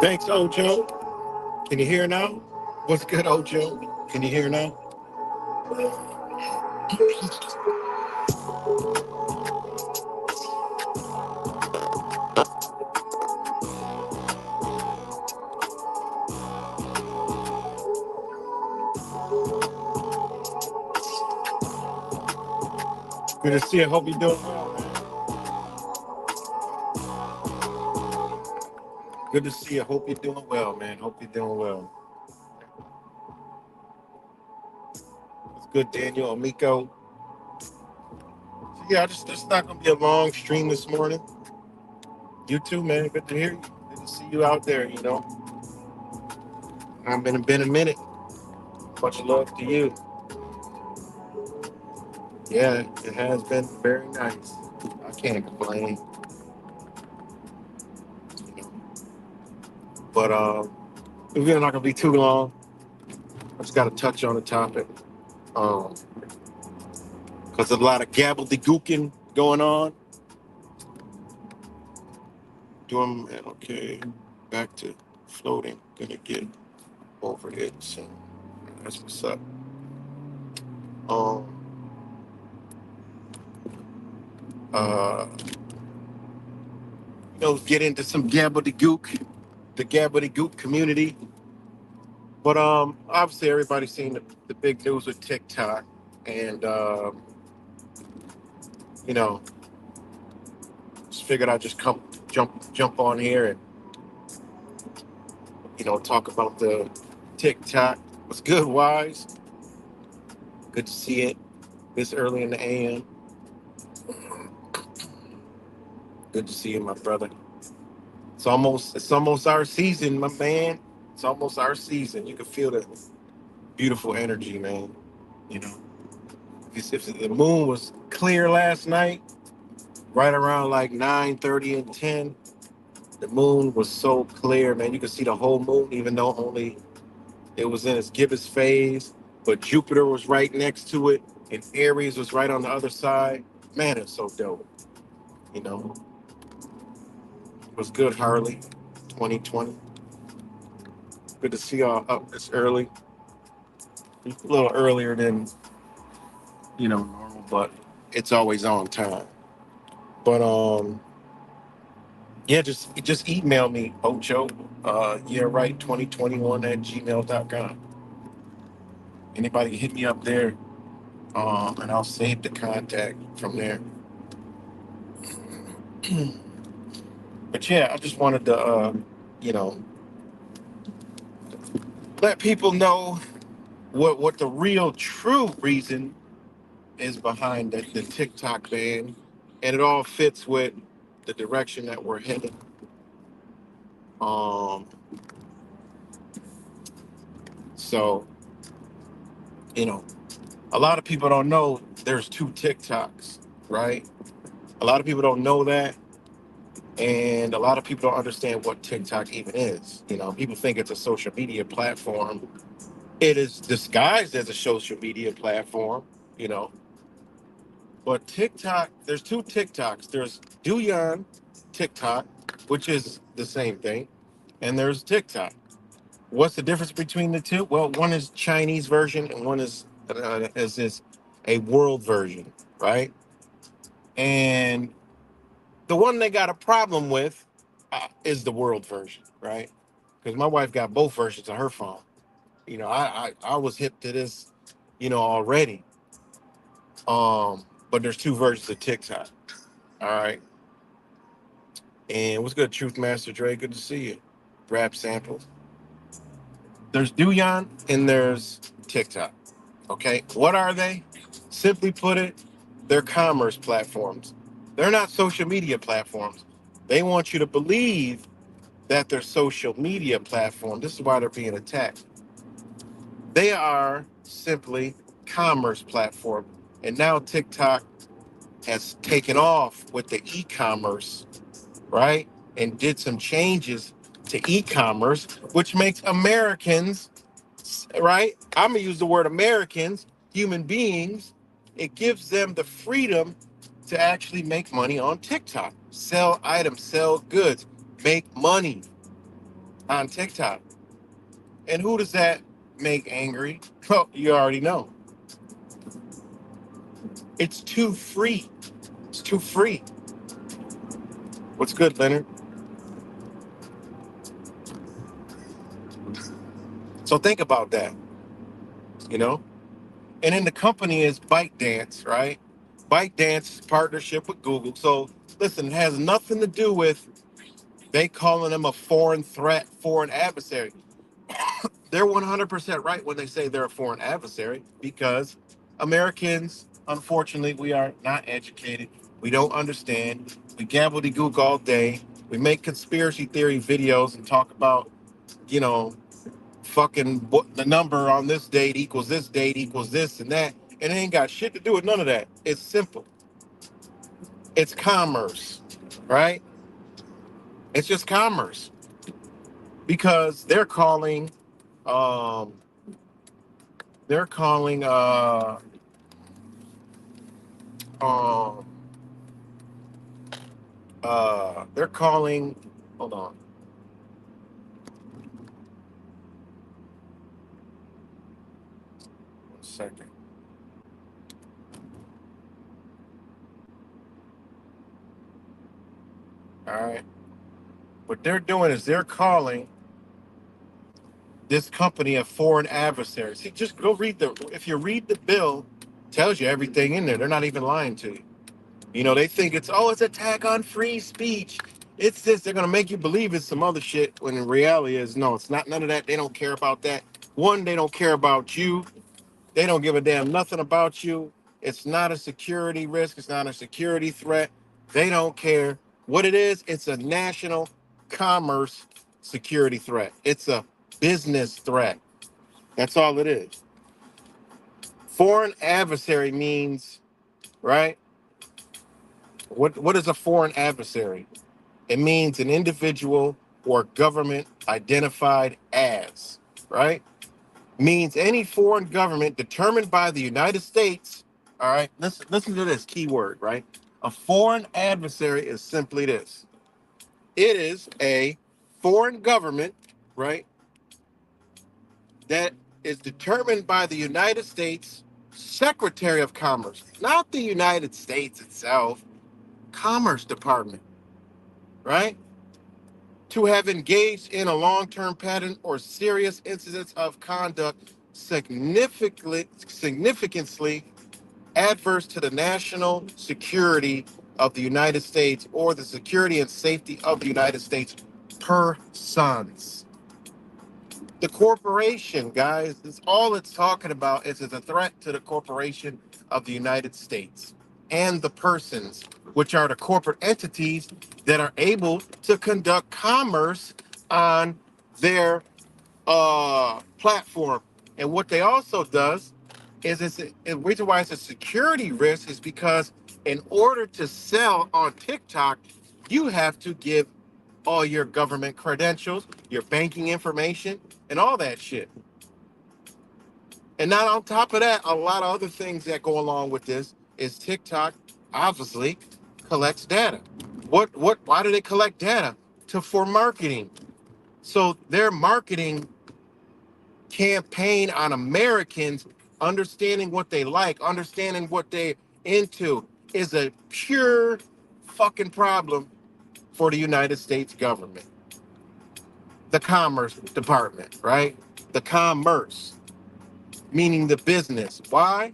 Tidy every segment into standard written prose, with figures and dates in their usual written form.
Thanks, Ojo. Can you hear now? What's good, Ojo? Can you hear now? Good to see you. Hope you're doing well, man. Good to see you. Hope you're doing well, man. Hope you're doing well. It's good, Daniel, Amiko. So yeah, it's not gonna be a long stream this morning. You too, man. Good to hear you. Good to see you out there. I've been a minute. Much love to you. Yeah, it has been very nice. I can't complain. You know. But we're not gonna be too long. I just got to touch on the topic. Um, because there's a lot of gobbledygooking going on. Doing okay. Back to floating. Gonna get over it soon. That's what's up. Um. Uh. Get into some gobbledygook, the gobbledygook community. But obviously everybody's seen the big news with TikTok, and you know, just figured I'd just come jump on here and talk about the TikTok. What's good, Wise? Good to see it this early in the AM. Good to see you, my brother. It's almost our season, my man. It's almost our season. You can feel the beautiful energy, man. You know, if the moon was clear last night, right around like 9:30 and 10, the moon was so clear, man. You could see the whole moon, even though only it was in its gibbous phase. But Jupiter was right next to it, and Aries was right on the other side. Man, it's so dope. You know, it was good, Harley. 2020. Good to see y'all up this early. A little earlier than normal, but it's always on time. But yeah, just email me, Ocho. Yeah, right, 2021 at gmail.com. Anybody can hit me up there, and I'll save the contact from there. But yeah, I just wanted to, you know, let people know what the real true reason is behind the TikTok ban, and it all fits with the direction that we're heading. Um, so you know, a lot of people don't know there's two TikToks, right? A lot of people don't know that, and a lot of people don't understand what TikTok even is. People think it's a social media platform. It is disguised as a social media platform, you know. But TikTok, there's two TikToks. There's Douyin TikTok, which is the same thing, and there's TikTok. What's the difference between the two? Well, one is Chinese version, and one is a world version, right? And the one they got a problem with is the world version, right? Because my wife got both versions of her phone. I was hip to this, already. But there's two versions of TikTok. All right. And what's good, Truth Master Dre? Good to see you. Rap samples. There's Douyin and there's TikTok. Okay. What are they? Simply put it, they're commerce platforms. They're not social media platforms. They want you to believe that they're social media platform. This is why they're being attacked. They are simply commerce platform. And now TikTok has taken off with the e-commerce, right? And did some changes to e-commerce, which makes Americans, right? I'm gonna use the word Americans, human beings. It gives them the freedom to actually make money on TikTok. Sell items, sell goods, make money on TikTok. And who does that make angry? Well, you already know. It's too free. It's too free. What's good, Leonard? So think about that, you know? And then the company is ByteDance, right? ByteDance partnership with Google. So listen, it has nothing to do with they calling them a foreign threat, foreign adversary. They're 100% right when they say they're a foreign adversary because Americans, unfortunately, we are not educated. We don't understand. We gobbledygook all day. We make conspiracy theory videos and talk about, you know, fucking what the number on this date equals this and that. And it ain't got shit to do with none of that. It's simple. It's commerce, right? It's just commerce because um, they're calling, um, they're calling, hold on 1 second. All right. What they're doing is they're calling this company a foreign adversary. See, just go read if you read the bill, tells you everything in there. They're not even lying to you. You know, they think it's attack on free speech. It's this. They're gonna make you believe it's some other shit when in reality is no, it's not none of that. They don't care about that. One, they don't care about you. They don't give a damn nothing about you. It's not a security risk. It's not a security threat. They don't care. What it is, it's a national commerce security threat. It's a business threat. That's all it is. Foreign adversary means, right? What is a foreign adversary? It means an individual or government identified as, right? Means any foreign government determined by the United States. All right, listen to this keyword, right? A foreign adversary is simply this. It is a foreign government, right, that is determined by the United States Secretary of Commerce, not the United States itself, Commerce Department, right? To have engaged in a long-term pattern or serious incidents of conduct significantly adverse to the national security of the United States or the security and safety of the United States persons. The corporation, guys, is all it's talking about is a threat to the corporation of the United States and the persons, which are the corporate entities that are able to conduct commerce on their platform. And what they also does is the reason why it's a security risk is because in order to sell on TikTok, you have to give all your government credentials, your banking information, and all that shit. And not on top of that, a lot of other things that go along with this is TikTok obviously collects data. Why do they collect data? For marketing. So their marketing campaign on Americans understanding what they like, understanding what they into is a pure fucking problem for the United States government. The Commerce Department, right? The commerce, meaning the business. Why?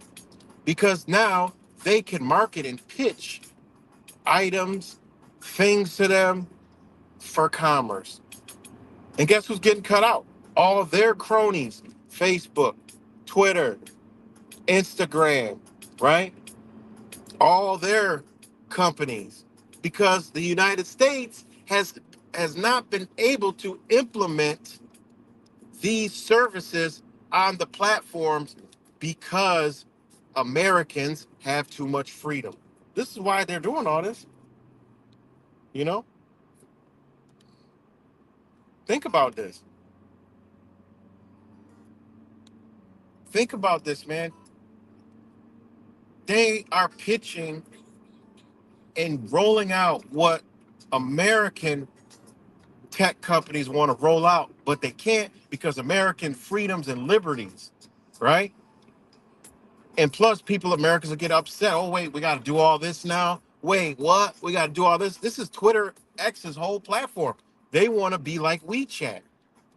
Because now they can market and pitch items, things to them for commerce. And guess who's getting cut out? All of their cronies, Facebook, Twitter, Instagram, right? All their companies. Because the United States has not been able to implement these services on the platforms because Americans have too much freedom. This is why they're doing all this. You know, think about this. Think about this, man. They are pitching. in rolling out what American tech companies want to roll out, but they can't because American freedoms and liberties, right? And plus, people, Americans will get upset. Oh, wait, we got to do all this now. Wait, what? We got to do all this. This is Twitter X's whole platform. They want to be like WeChat.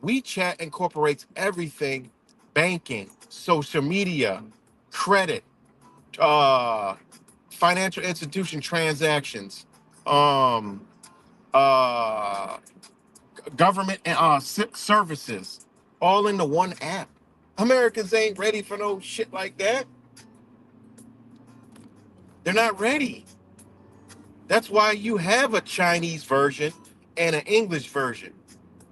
WeChat incorporates everything: banking, social media, credit, uh, financial institution transactions, um, uh, government services, all into one app. Americans ain't ready for no shit like that. They're not ready. That's why you have a Chinese version and an English version,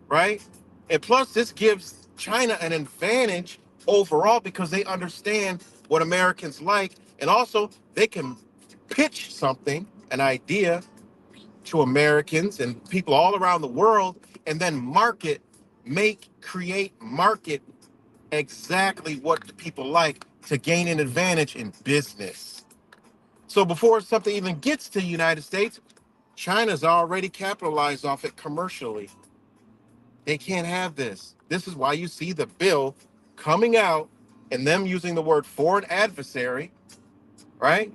right? And plus, this gives China an advantage overall because they understand what Americans like. And also, they can pitch something, an idea to Americans and people all around the world, and then market exactly what the people like to gain an advantage in business. So before something even gets to the United States, China's already capitalized off it commercially. They can't have this. This is why you see the bill coming out and them using the word foreign adversary, right?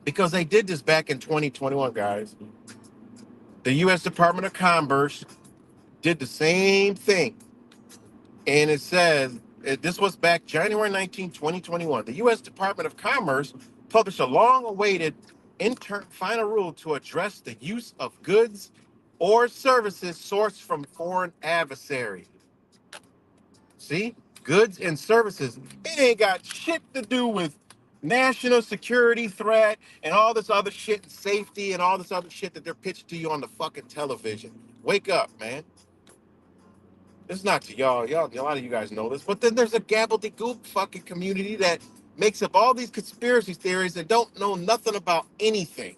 Because they did this back in 2021, guys. The U.S. Department of Commerce did the same thing. And it says, this was back January 19, 2021. The U.S. Department of Commerce published a long awaited final rule to address the use of goods or services sourced from foreign adversary. See? Goods and services. It ain't got shit to do with national security threat and all this other shit and safety and all this other shit that they're pitching to you on the fucking television. Wake up, man. It's not to y'all. Y'all, a lot of you guys know this, but then there's a gobbledygook fucking community that makes up all these conspiracy theories that don't know nothing about anything.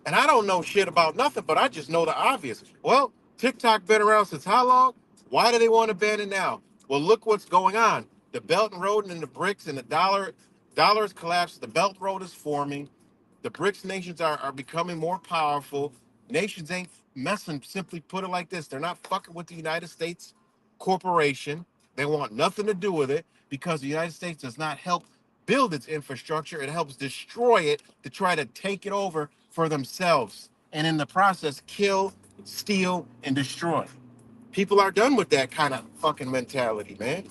And I don't know shit about nothing, but I just know the obvious. Well, TikTok been around since how long? Why do they want to ban it now? Well, look what's going on. The Belt and Road and the BRICS and the dollars collapse. The Belt Road is forming. The BRICS nations are becoming more powerful. Nations ain't messing. Simply put it like this: they're not fucking with the United States corporation. They want nothing to do with it because the United States does not help build its infrastructure. It helps destroy it to try to take it over for themselves, and in the process, kill, steal, and destroy. People are done with that kind of fucking mentality, man.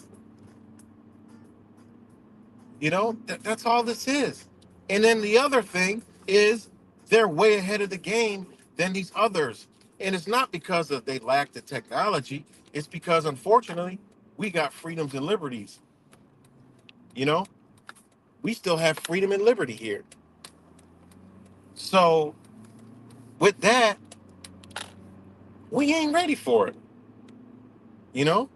You know, that's all this is. And then the other thing is they're way ahead of the game than these others. And it's not because of they lack the technology. It's because, unfortunately, we got freedoms and liberties. You know, we still have freedom and liberty here. So with that, we ain't ready for it. You know,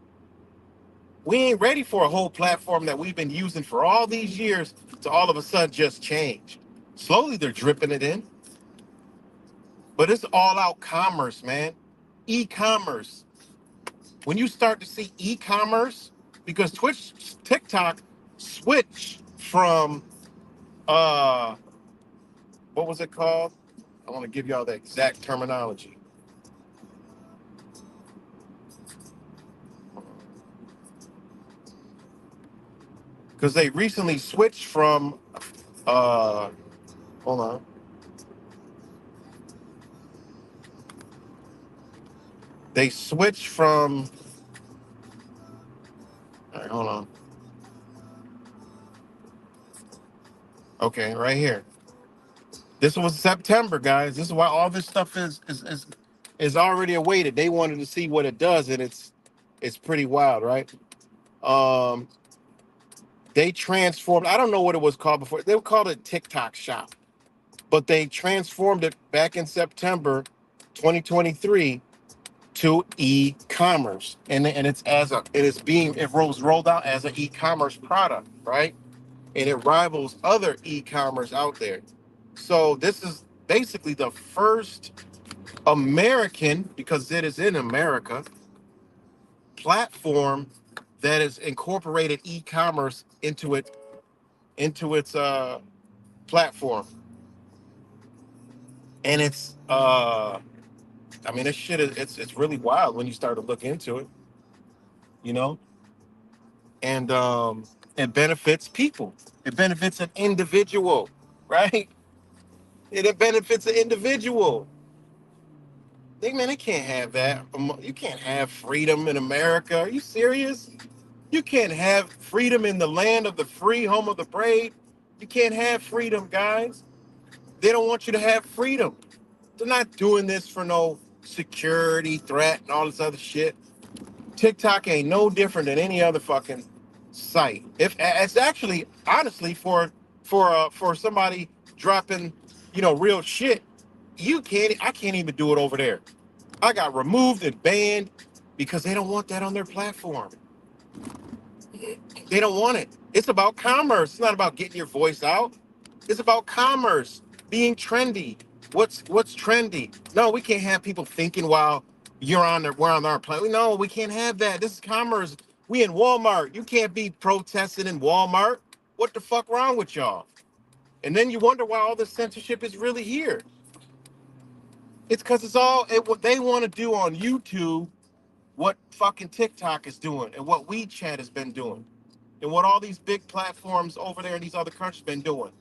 we ain't ready for a whole platform that we've been using for all these years to all of a sudden just change. Slowly, they're dripping it in. But it's all out commerce, man. E-commerce. When you start to see e-commerce, because TikTok switched from what was it called? I want to give y'all the exact terminology. Because they recently switched from hold on. They switched from all right, hold on. Okay, right here. This was September, guys. This is why all this stuff is already awaited. They wanted to see what it does, and it's pretty wild, right? Um, they transformed. I don't know what it was called before. They called it TikTok Shop, but they transformed it back in September 2023 to e-commerce, and it's it was rolled out as an e-commerce product, right? And it rivals other e-commerce out there. So this is basically the first American, because it is in America, platform that has incorporated e-commerce into its platform. And I mean, this shit is it's really wild when you start to look into it, you know, and it benefits people. It benefits an individual, right? It benefits an individual. Man, they can't have that. You can't have freedom in America. Are you serious? You can't have freedom in the land of the free, home of the brave. You can't have freedom, guys. They don't want you to have freedom. They're not doing this for no security threat and all this other shit. TikTok ain't no different than any other fucking site. If it's actually honestly for somebody dropping, real shit, I can't even do it over there. I got removed and banned because they don't want that on their platform. They don't want it. It's about commerce. It's not about getting your voice out. It's about commerce, being trendy. What's trendy? No, we can't have people thinking while we're on our planet. No, we can't have that. This is commerce. We in Walmart. You can't be protesting in Walmart. What the fuck wrong with y'all? And then you wonder why all this censorship is really here. It's because what they want to do on YouTube, what fucking TikTok is doing, and what WeChat has been doing, and what all these big platforms over there in these other countries been doing.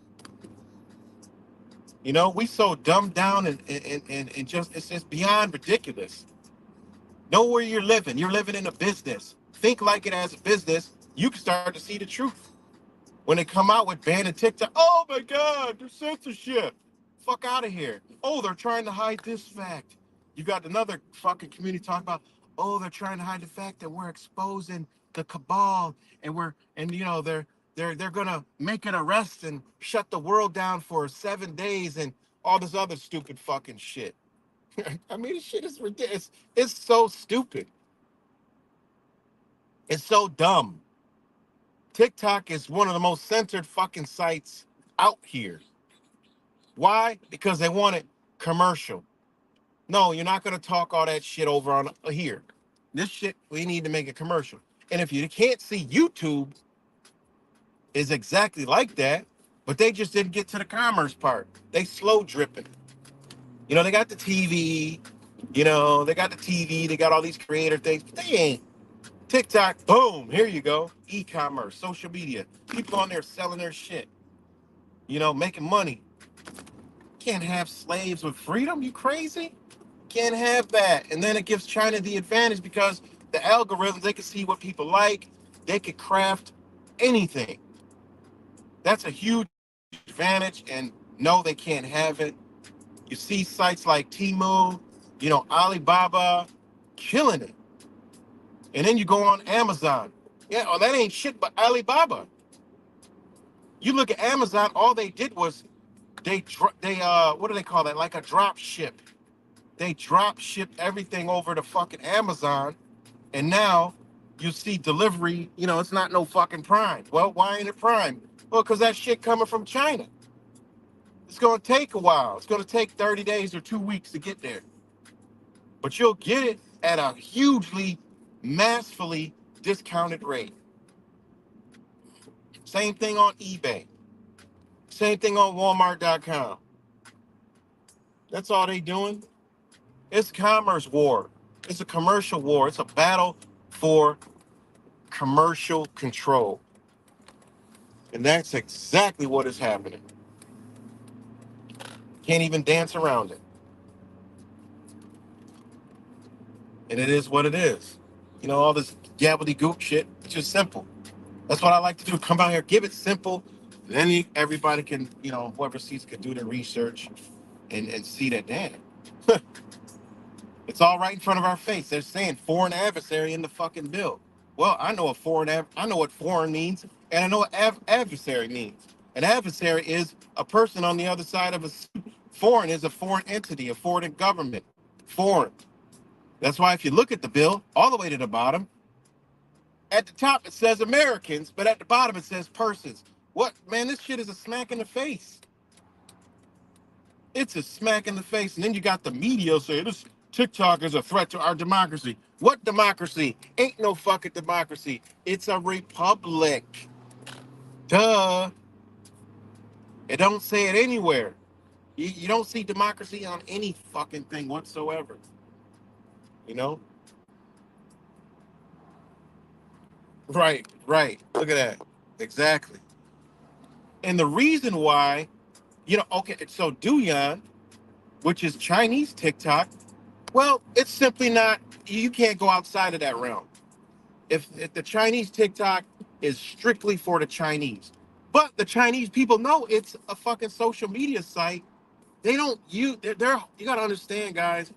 We so dumbed down and just it's just beyond ridiculous. Know where you're living. You're living in a business. Think like it as a business. You can start to see the truth. When they come out with banning TikTok, oh my God, there's censorship. Fuck out of here. Oh, they're trying to hide this fact. You got another fucking community talking about, oh, they're trying to hide the fact that we're exposing the cabal they're gonna make an arrest and shut the world down for 7 days and all this other stupid fucking shit. I mean, this shit is ridiculous. It's so stupid. It's so dumb. TikTok is one of the most censored fucking sites out here. Why? Because they want it commercial. No, you're not going to talk all that shit over on here. This shit, we need to make a commercial. And if you can't see, YouTube is exactly like that, but they just didn't get to the commerce part. They slow dripping. They got the TV, they got all these creator things, but they ain't. TikTok, boom, here you go. E-commerce, social media. People on there selling their shit, making money. Can't have slaves with freedom. You crazy? Can't have that. And then it gives China the advantage because the algorithms, they can see what people like. They could craft anything. That's a huge advantage. And no, they can't have it. You see sites like Temu, Alibaba, killing it. And then you go on Amazon. Yeah, oh, that ain't shit but Alibaba. You look at Amazon, all they did was what do they call that? Like a drop ship. They drop ship everything over to fucking Amazon, and now you see delivery, it's not no fucking Prime. Well, why ain't it Prime? Well, because that shit coming from China. It's going to take a while. It's going to take 30 days or 2 weeks to get there. But you'll get it at a hugely, massively discounted rate. Same thing on eBay. Same thing on Walmart.com. That's all they doing. It's commerce war. It's a commercial war. It's a battle for commercial control. And that's exactly what is happening. Can't even dance around it. And it is what it is. All this gobbledygook shit, it's just simple. That's what I like to do. Come out here, give it simple. Then everybody can, whoever sees can do their research and see that, damn. It's all right in front of our face. They're saying foreign adversary in the fucking bill. Well, I know I know what foreign means, and I know what adversary means. An adversary is a person on the other side of a foreign is a foreign entity, a foreign government. Foreign. That's why if you look at the bill all the way to the bottom, at the top it says Americans, but at the bottom it says persons. What, man, this shit is a smack in the face. It's a smack in the face. And then you got the media saying this TikTok is a threat to our democracy. What democracy? Ain't no fucking democracy. It's a republic. Duh. It don't say it anywhere. You don't see democracy on any fucking thing whatsoever. You know? Right, right. Look at that. Exactly. And the reason why, okay, so Douyin, which is Chinese TikTok, well, it's simply not, you can't go outside of that realm. If the Chinese TikTok is strictly for the Chinese. But the Chinese people know it's a fucking social media site. They don't use, they're you got to understand, guys,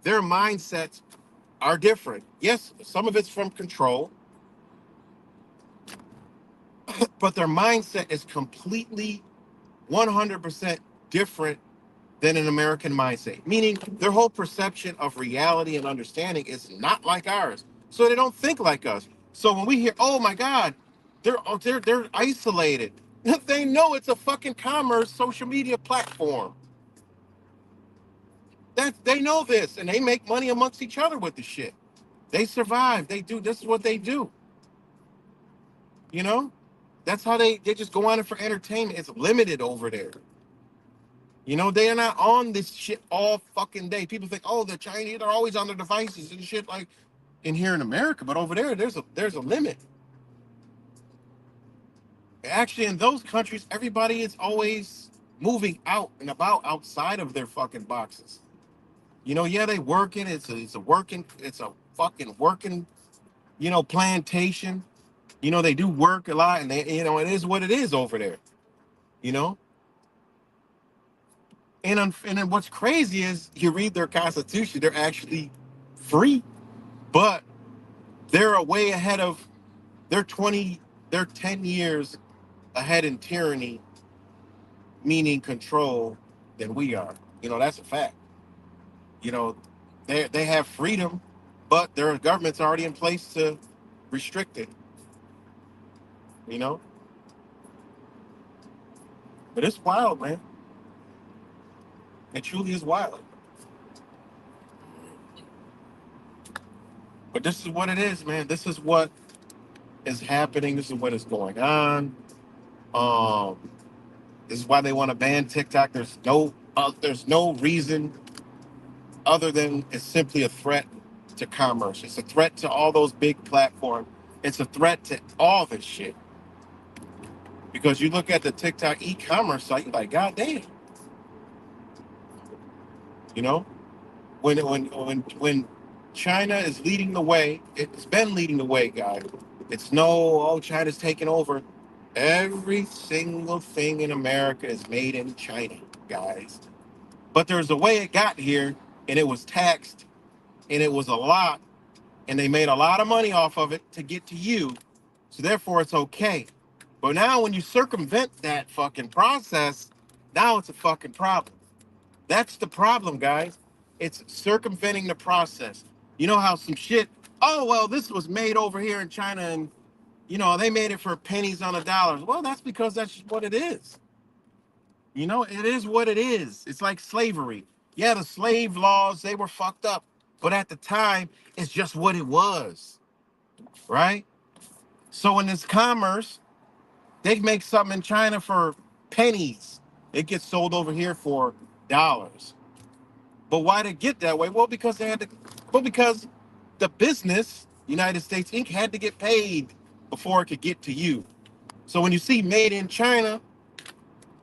their mindsets are different. Yes, some of it's from control, but their mindset is completely 100% different than an American mindset, meaning their whole perception of reality and understanding is not like ours. So they don't think like us. So when we hear, "Oh my God, they're isolated," they know it's a fucking commerce social media platform. That they know this, and they make money amongst each other with the shit. They survive. They do. This is what they do. You know, that's how they just go on it for entertainment. It's limited over there. They are not on this shit all fucking day. People think, oh, the Chinese are always on their devices and shit like in here in America, but over there, there's a limit. Actually, in those countries, everybody is always moving out and about outside of their fucking boxes. Yeah, they working. It's a fucking working, plantation. They do work a lot, and it is what it is over there. You know, and then what's crazy is you read their constitution, they're actually free, but they're a way ahead of they're 20 they're 10 years ahead in tyranny, meaning control, than we are. That's a fact. you know they have freedom, but their government's already in place to restrict it. you know but it's wild, man. It truly is wild. But this is what it is, man. This is what is happening. This is what is going on. um this is why they want to ban TikTok. There's no reason other than it's simply a threat to commerce. It's a threat to all those big platforms. It's a threat to all this shit. Because you look at the TikTok e-commerce site, you're like, God damn. You know, when China is leading the way, it's been leading the way, guys. It's no, oh, China's taking over. Every single thing in America is made in China, guys. But there's a way it got here, and it was taxed, and it was a lot, and they made a lot of money off of it to get to you. So therefore, it's okay. But now, when you circumvent that fucking process, now it's a fucking problem. That's the problem, guys. It's circumventing the process. You know how some shit, oh, well, this was made over here in China and, they made it for pennies on the dollars. Well, that's because that's what it is. It is what it is. It's like slavery. Yeah, the slave laws, they were fucked up. But at the time, it's just what it was, right? So in this commerce, they make something in China for pennies. It gets sold over here for dollars. But why did it get that way? Well, because because the business, United States Inc., had to get paid before it could get to you. So when you see made in China,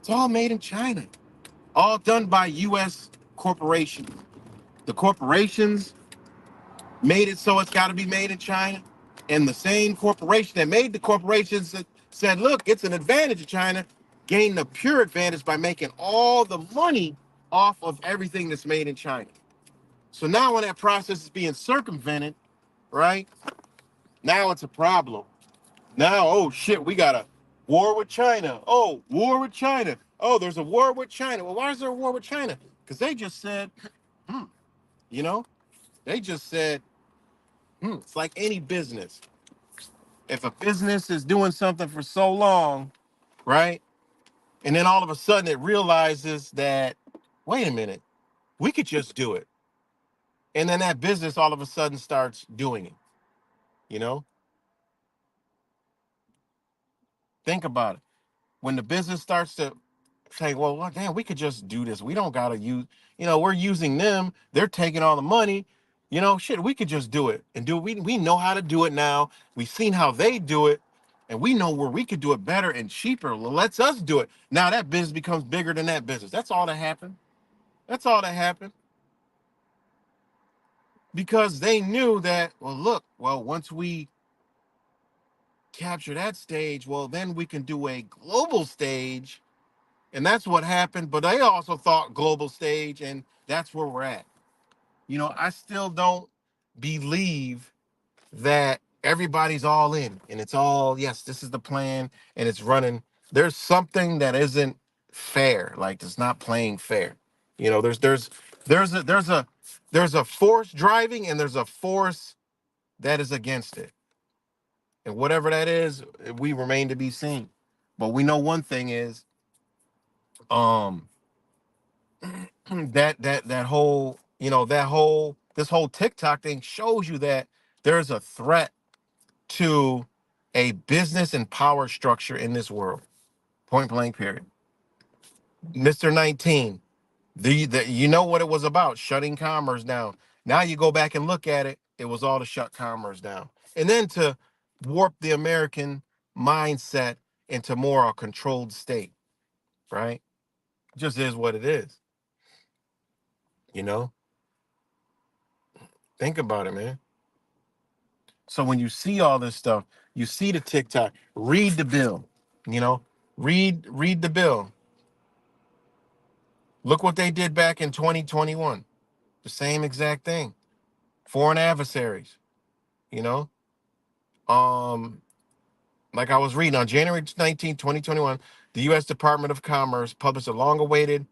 it's all made in China, all done by U.S. corporations. The corporations made it so it's got to be made in China. And the same corporation that made the corporations that said, look, it's an advantage of China, gained the pure advantage by making all the money off of everything that's made in China. So now when that process is being circumvented, right? Now it's a problem. Now, oh shit, we got a war with China. Oh, war with China. Oh, there's a war with China. Well, why is there a war with China? Because they just said, hmm, you know, they just said, it's like any business. If a business is doing something for so long, right? And then all of a sudden it realizes that, wait a minute, we could just do it. And then that business all of a sudden starts doing it. You know, think about it. When the business starts to say, well, damn, we could just do this. We don't gotta use, we're using them. They're taking all the money. Shit, we could just do it and do it. We know how to do it now. We've seen how they do it, and we know where we could do it better and cheaper. Well, let's us do it. Now that business becomes bigger than that business. That's all that happened. That's all that happened. Because they knew that, well, look, well, once we capture that stage, well, then we can do a global stage. And that's what happened. But they also thought global stage, and that's where we're at. I still don't believe that everybody's all in and it's all, yes, this is the plan and it's running. There's something that isn't fair. Like it's not playing fair. There's a force driving and there's a force that is against it. And whatever that is, we remain to be seen. But we know one thing is um that whole, this whole TikTok thing shows you that there's a threat to a business and power structure in this world. Point blank period. Mr. 19, you know what it was about, shutting commerce down. Now you go back and look at it, it was all to shut commerce down. And then to warp the American mindset into more a controlled state, right? Just is what it is. You know? Think about it, man. So when you see all this stuff, you see the TikTok, read the bill, you know, read the bill. Look what they did back in 2021. The same exact thing. Foreign adversaries, you know. Um, like I was reading on January 19, 2021, the US Department of Commerce published a long-awaited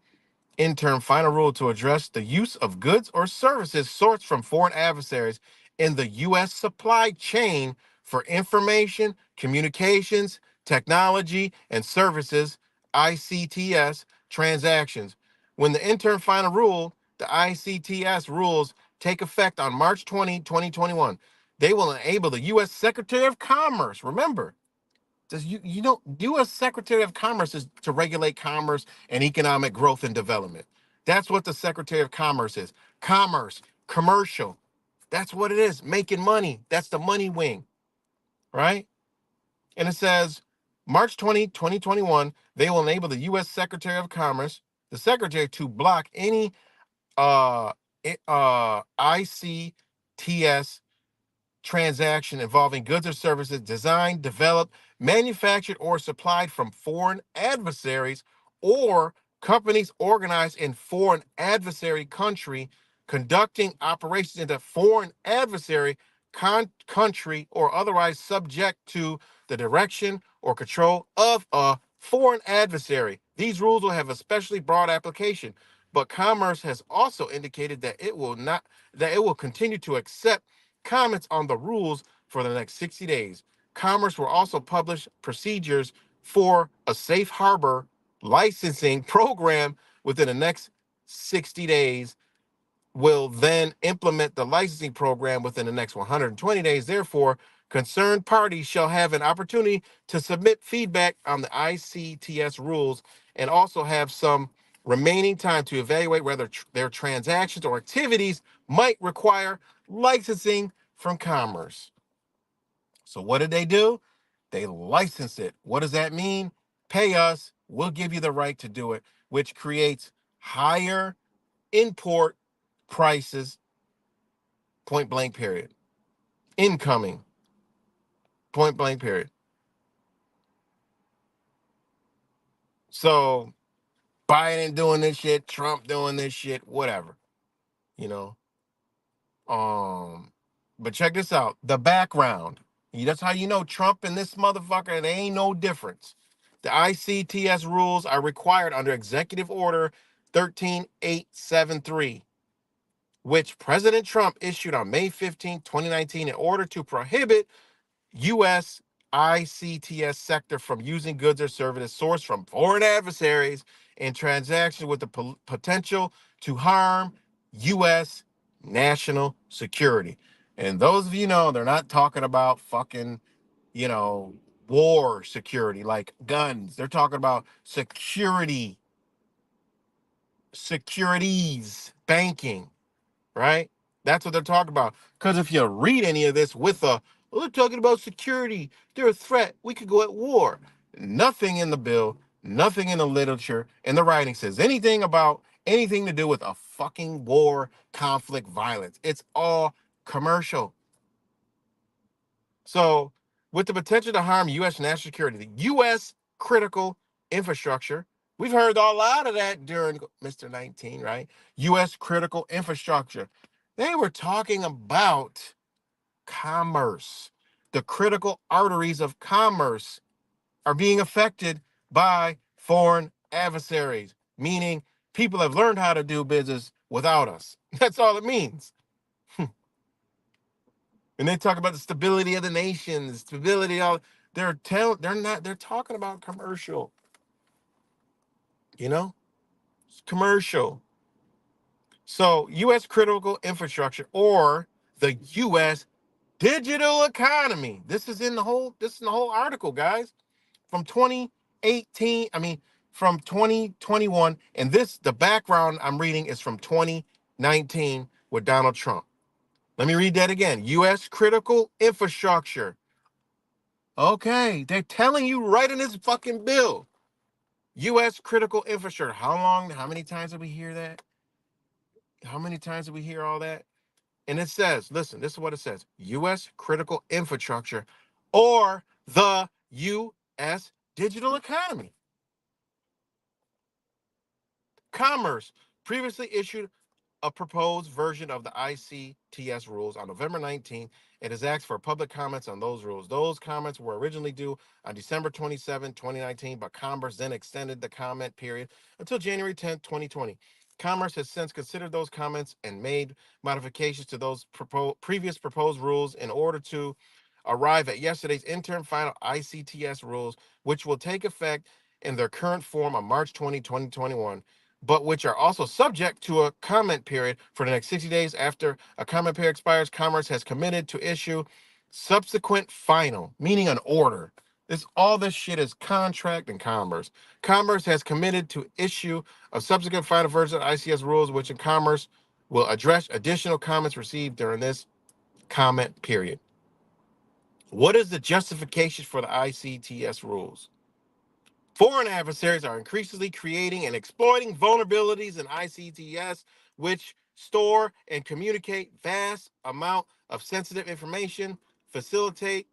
interim final rule to address the use of goods or services sourced from foreign adversaries in the U.S. supply chain for information, communications, technology, and services (ICTS) transactions. When the interim final rule, the ICTS rules, take effect on March 20, 2021, they will enable the U.S. Secretary of Commerce, remember, does U.S. Secretary of Commerce is to regulate commerce and economic growth and development. That's what the Secretary of Commerce is. Commerce, commercial. That's what it is. Making money. That's the money wing, right? And it says March 20, 2021, they will enable the U.S. Secretary of Commerce, the Secretary, to block any uh, ICTS transaction involving goods or services designed, developed, manufactured, or supplied from foreign adversaries or companies organized in foreign adversary country conducting operations in the foreign adversary country or otherwise subject to the direction or control of a foreign adversary. These rules will have especially broad application, but Commerce has also indicated that it will continue to accept comments on the rules for the next 60 days. Commerce will also publish procedures for a safe harbor licensing program within the next 60 days, will then implement the licensing program within the next 120 days. Therefore, concerned parties shall have an opportunity to submit feedback on the ICTS rules and also have some remaining time to evaluate whether their transactions or activities might require licensing from Commerce. So what did they do? They licensed it. What does that mean? Pay us, we'll give you the right to do it, which creates higher import prices, point blank period. Incoming, point blank period. So Biden doing this shit, Trump doing this shit, whatever, you know. But check this out. The background. That's how you know Trump and this motherfucker, there ain't no difference. The ICTS rules are required under Executive Order 13873, which President Trump issued on May 15, 2019, in order to prohibit U.S. ICTS sector from using goods or services sourced from foreign adversaries in transactions with the potential to harm U.S. national security. And those of you know, they're not talking about fucking, you know, war security like guns. They're talking about security, securities, banking, right? That's what they're talking about. Because if you read any of this with well, they're talking about security, they're a threat, we could go at war. Nothing in the bill, nothing in the literature, in the writing says anything about anything to do with a fucking war, conflict, violence. It's all commercial. So, with the potential to harm U.S. national security, the U.S. critical infrastructure, we've heard a lot of that during Mr. 19, right? U.S. critical infrastructure. They were talking about commerce. The critical arteries of commerce are being affected by foreign adversaries, meaning people have learned how to do business without us. That's all it means. And they talk about the stability of the nation, the stability of they're talking about commercial, you know? It's commercial. So US critical infrastructure or the US digital economy. This is in the whole article, guys. From 2018, from 2021, and the background I'm reading is from 2019 with Donald Trump. Let me read that again. US critical infrastructure. Okay, they're telling you right in this fucking bill. U.S. critical infrastructure. How many times did we hear that? How many times did we hear all that? And it says, listen, this is what it says. U.S. critical infrastructure or the U.S. digital economy. Commerce previously issued a proposed version of the ICTS rules on November 19th. It has asked for public comments on those rules. Those comments were originally due on December 27, 2019, but Commerce then extended the comment period until January 10th, 2020. Commerce has since considered those comments and made modifications to those previous proposed rules in order to arrive at yesterday's interim final ICTS rules, which will take effect in their current form on March 20, 2021, but which are also subject to a comment period for the next 60 days. After a comment period expires, Commerce has committed to issue subsequent final, meaning an order. All this shit is contract and commerce. Commerce has committed to issue a subsequent final version of ICS rules, which in Commerce will address additional comments received during this comment period. What is the justification for the ICTS rules? Foreign adversaries are increasingly creating and exploiting vulnerabilities in ICTS, which store and communicate vast amount of sensitive information, facilitate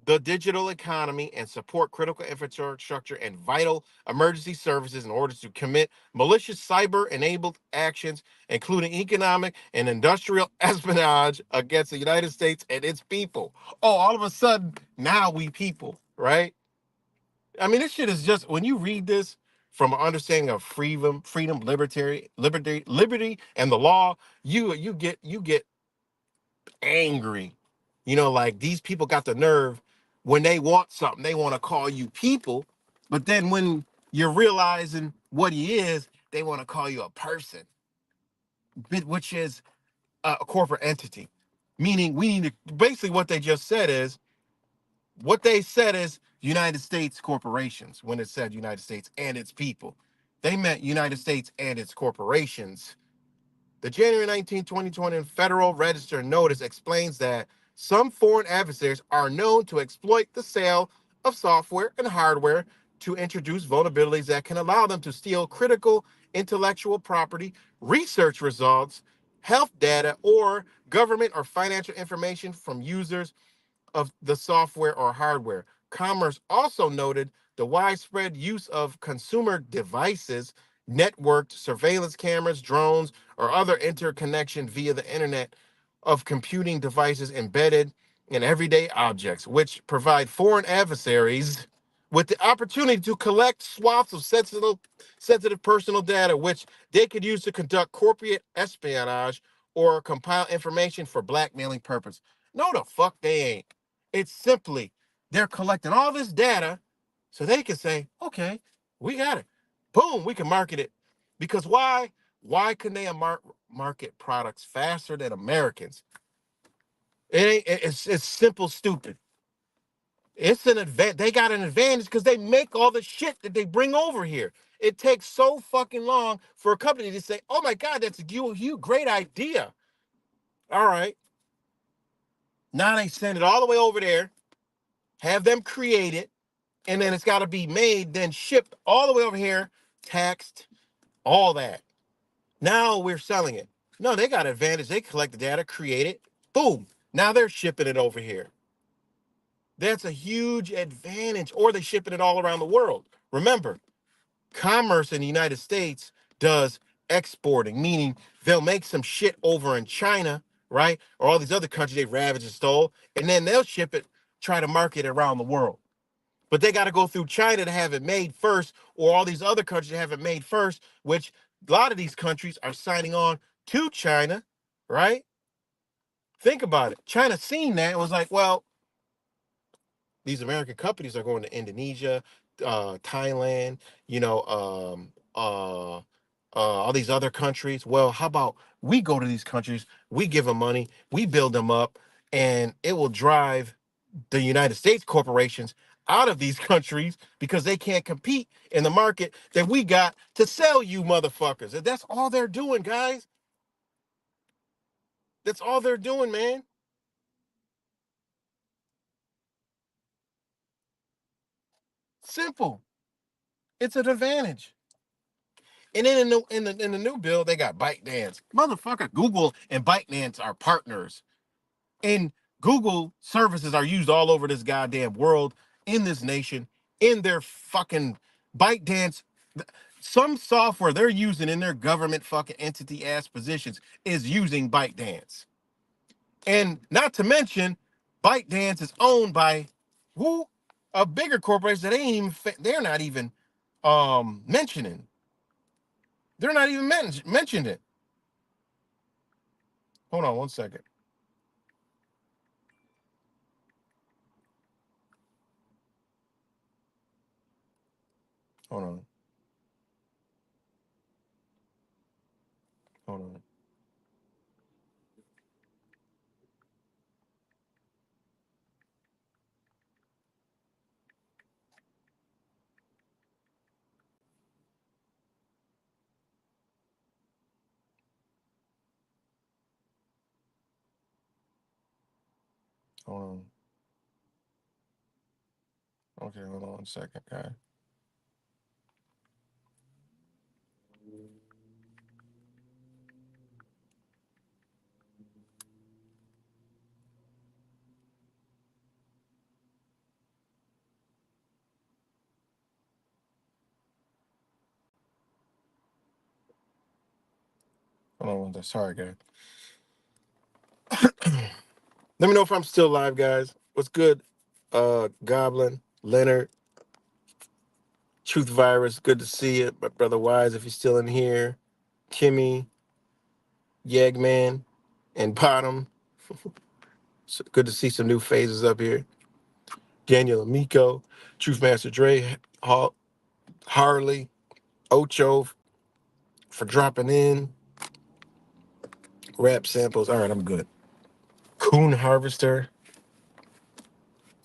the digital economy, and support critical infrastructure and vital emergency services in order to commit malicious cyber-enabled actions, including economic and industrial espionage against the United States and its people. Oh, all of a sudden, now we people, right? I mean, this shit is just when you read this from an understanding of freedom, liberty, and the law, you get angry. Like these people got the nerve when they want something, they want to call you people, but then when you're realizing what he is, they want to call you a person, which is a corporate entity. Meaning, we need to basically what they said is United States corporations when it said United States and its people. They meant United States and its corporations. The January 19, 2020 Federal Register notice explains that some foreign adversaries are known to exploit the sale of software and hardware to introduce vulnerabilities that can allow them to steal critical intellectual property, research results, health data, or government or financial information from users of the software or hardware. Commerce also noted the widespread use of consumer devices, networked surveillance cameras, drones, or other interconnection via the internet of computing devices embedded in everyday objects, which provide foreign adversaries with the opportunity to collect swaths of sensitive personal data, which they could use to conduct corporate espionage or compile information for blackmailing purpose. No, the fuck they ain't. It's simply they're collecting all this data so they can say, okay, we got it. Boom, we can market it. Because why? Why couldn't they market products faster than Americans? It's simple, stupid. It's an advantage. They got an advantage because they make all the shit that they bring over here. It takes so fucking long for a company to say, "Oh my God, that's a great idea." All right, now they send it all the way over there, have them create it, and then it's got to be made, then shipped all the way over here, taxed, all that. Now we're selling it. No, they got an advantage. They collect the data, create it, boom. Now they're shipping it over here. That's a huge advantage. Or they shipping it all around the world. Remember, commerce in the United States does exporting, meaning they'll make some shit over in China, right? Or all these other countries they ravaged and stole, and then they'll ship it, try to market it around the world. But they got to go through China to have it made first, or all these other countries to have it made first, which a lot of these countries are signing on to China, right? Think about it. China seen that and was like, well, these American companies are going to Indonesia, Thailand, you know, all these other countries. Well, how about we go to these countries, we give them money, we build them up, and it will drive the United States corporations out of these countries because they can't compete in the market that we got to sell you motherfuckers. And that's all they're doing, guys. That's all they're doing, man. Simple. It's an advantage. And then in the new bill, they got ByteDance. Motherfucker, Google and ByteDance are partners. And Google services are used all over this goddamn world, in this nation, in their fucking ByteDance. Some software they're using in their government fucking entity ass positions is using ByteDance. And not to mention, ByteDance is owned by who? A bigger corporation that ain't even they're not even mentioning. They're not even mentioned it. Hold on one second. Hold on. Hold on. Hold on. Okay, hold on one second, guy. Hold on. Sorry, guy. Let me know if I'm still live, guys. What's good? Goblin, Leonard, Truth Virus. Good to see you, my brother Wise. If you're still in here, Kimmy, Yagman, and Bottom. So good to see some new phases up here. Daniel Amico, Truth Master Dre, Harley, Ocho for dropping in. Rap samples. All right, I'm good. Coon Harvester.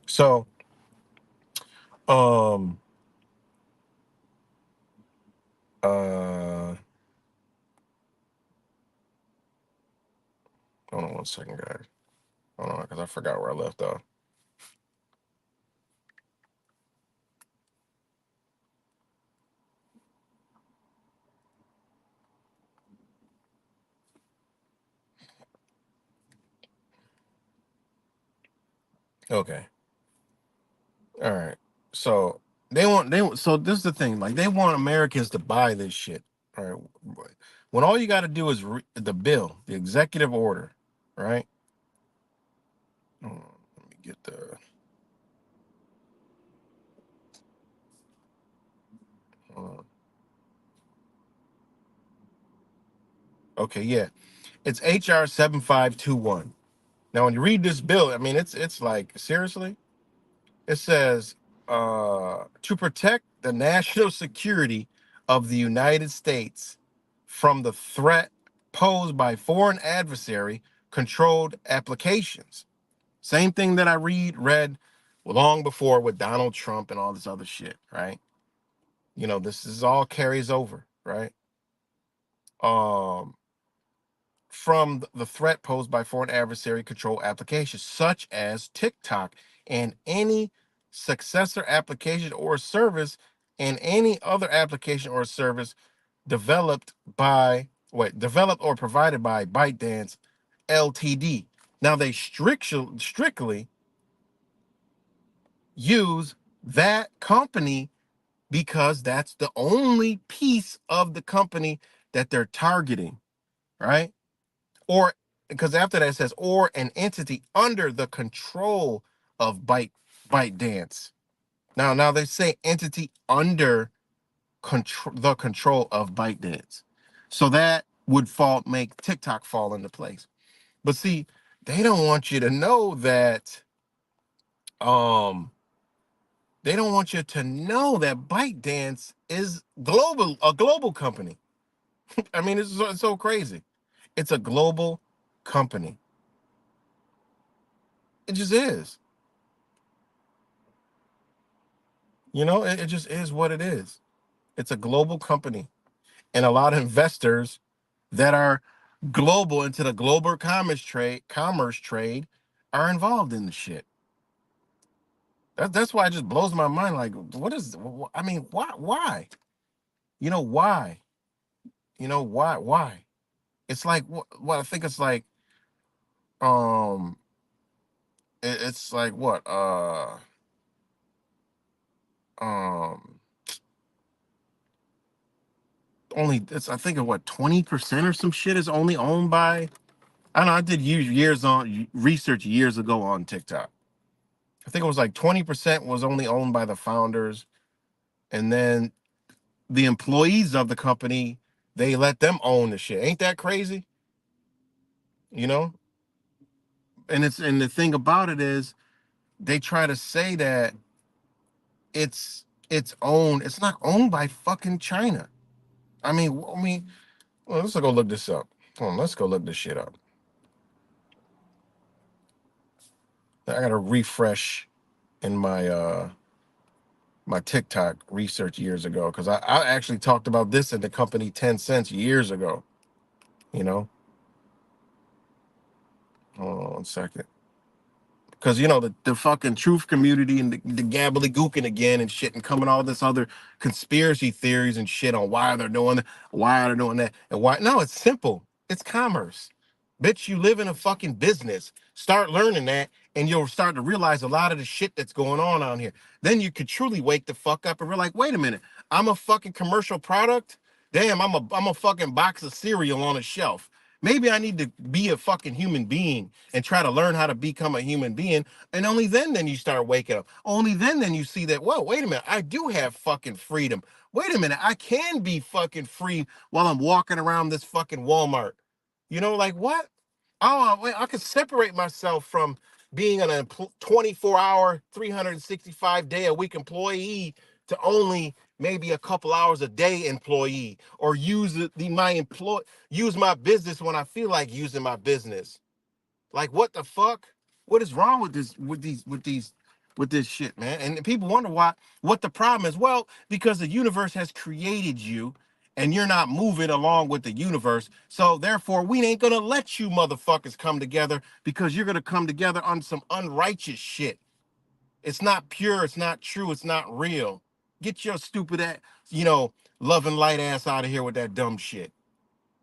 So, um, uh, hold on one second, guys. Hold on, because I forgot where I left off. Okay. All right. So so this is the thing. Like they want Americans to buy this shit. All right. When all you got to do is the bill, the executive order, right? Hold on, let me get the. Okay, yeah, it's HR 7521. Now, when you read this bill, I mean, it's like seriously. It says to protect the national security of the United States from the threat posed by foreign adversary controlled applications. Same thing that I read long before with Donald Trump and all this other shit, right? This is all carries over, right? Um, from the threat posed by foreign adversary control applications such as TikTok and any successor application or service and any other application or service developed or provided by ByteDance Ltd. Now they strictly use that company because that's the only piece of the company that they're targeting, right? Or because after that it says or an entity under the control of ByteDance. Now they say entity under the control of ByteDance. So that would make TikTok fall into place. But see, they don't want you to know that um they don't want you to know that ByteDance is a global company. I mean, it's so crazy. It's a global company. It just is. It just is what it is. It's a global company. And a lot of investors that are global into the global commerce trade are involved in the shit. That's why it just blows my mind. Like, what is? I mean, why? Why? Why? Why? It's like what I think it's like. Um, it's like what? Um, only it's I think of what 20% or some shit is only owned by. I don't know. I did years on research years ago on TikTok. I think it was like 20% was only owned by the founders, and then the employees of the company, they let them own the shit. Ain't that crazy? You know? And the thing about it is they try to say that it's not owned by fucking China. Well, let's go look this up. Hold on, let's go look this shit up. I gotta refresh in my TikTok research years ago because I actually talked about this in the company 10 cents years ago. You know, hold on 1 second. Because the fucking truth community and the gobbledygooking again and shit and coming all this other conspiracy theories and shit on why they're doing that, and why. No, it's simple. It's commerce. Bitch, you live in a fucking business. Start learning that, and you'll start to realize a lot of the shit that's going on here. Then you could truly wake the fuck up and realize, wait a minute, I'm a fucking commercial product. Damn, I'm a fucking box of cereal on a shelf. Maybe I need to be a fucking human being and try to learn how to become a human being. And only then you start waking up. Only then you see that, whoa, wait a minute, I do have fucking freedom. Wait a minute, I can be fucking free while I'm walking around this fucking Walmart. Like what? Oh, wait, I could separate myself from being an 24-hour, 365 day a week employee to only maybe a couple hours a day employee, or use my business when I feel like using my business. Like what the fuck? What is wrong with this shit, man? And people wonder what the problem is. Well, because the universe has created you and you're not moving along with the universe. So therefore, we ain't gonna let you motherfuckers come together because you're gonna come together on some unrighteous shit. It's not pure, it's not true, it's not real. Get your stupid ass, loving light ass out of here with that dumb shit.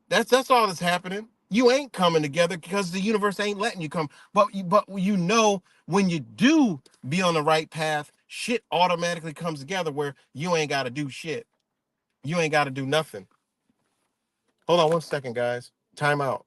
That's all that's happening. You ain't coming together because the universe ain't letting you come. But when you do be on the right path, shit automatically comes together where you ain't got to do shit. You ain't got to do nothing. Hold on 1 second, guys. Time out.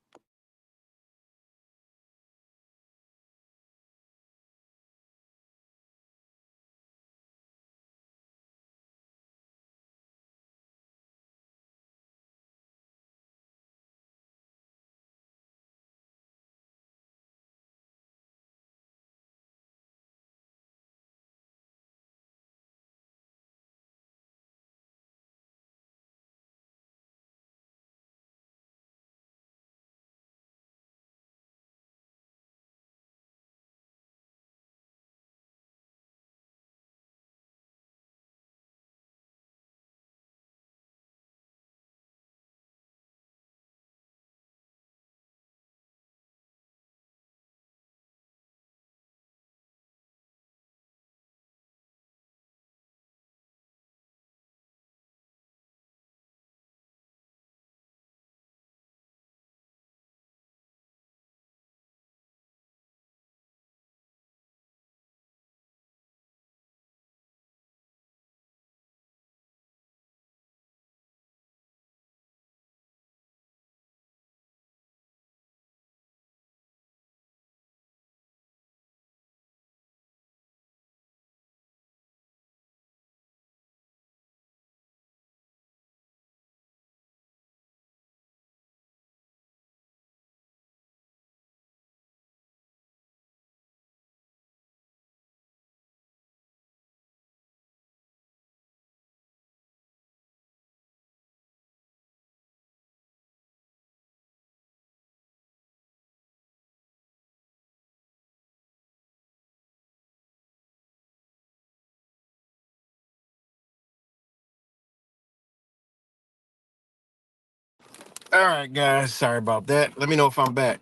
All right, guys. Sorry about that. Let me know if I'm back.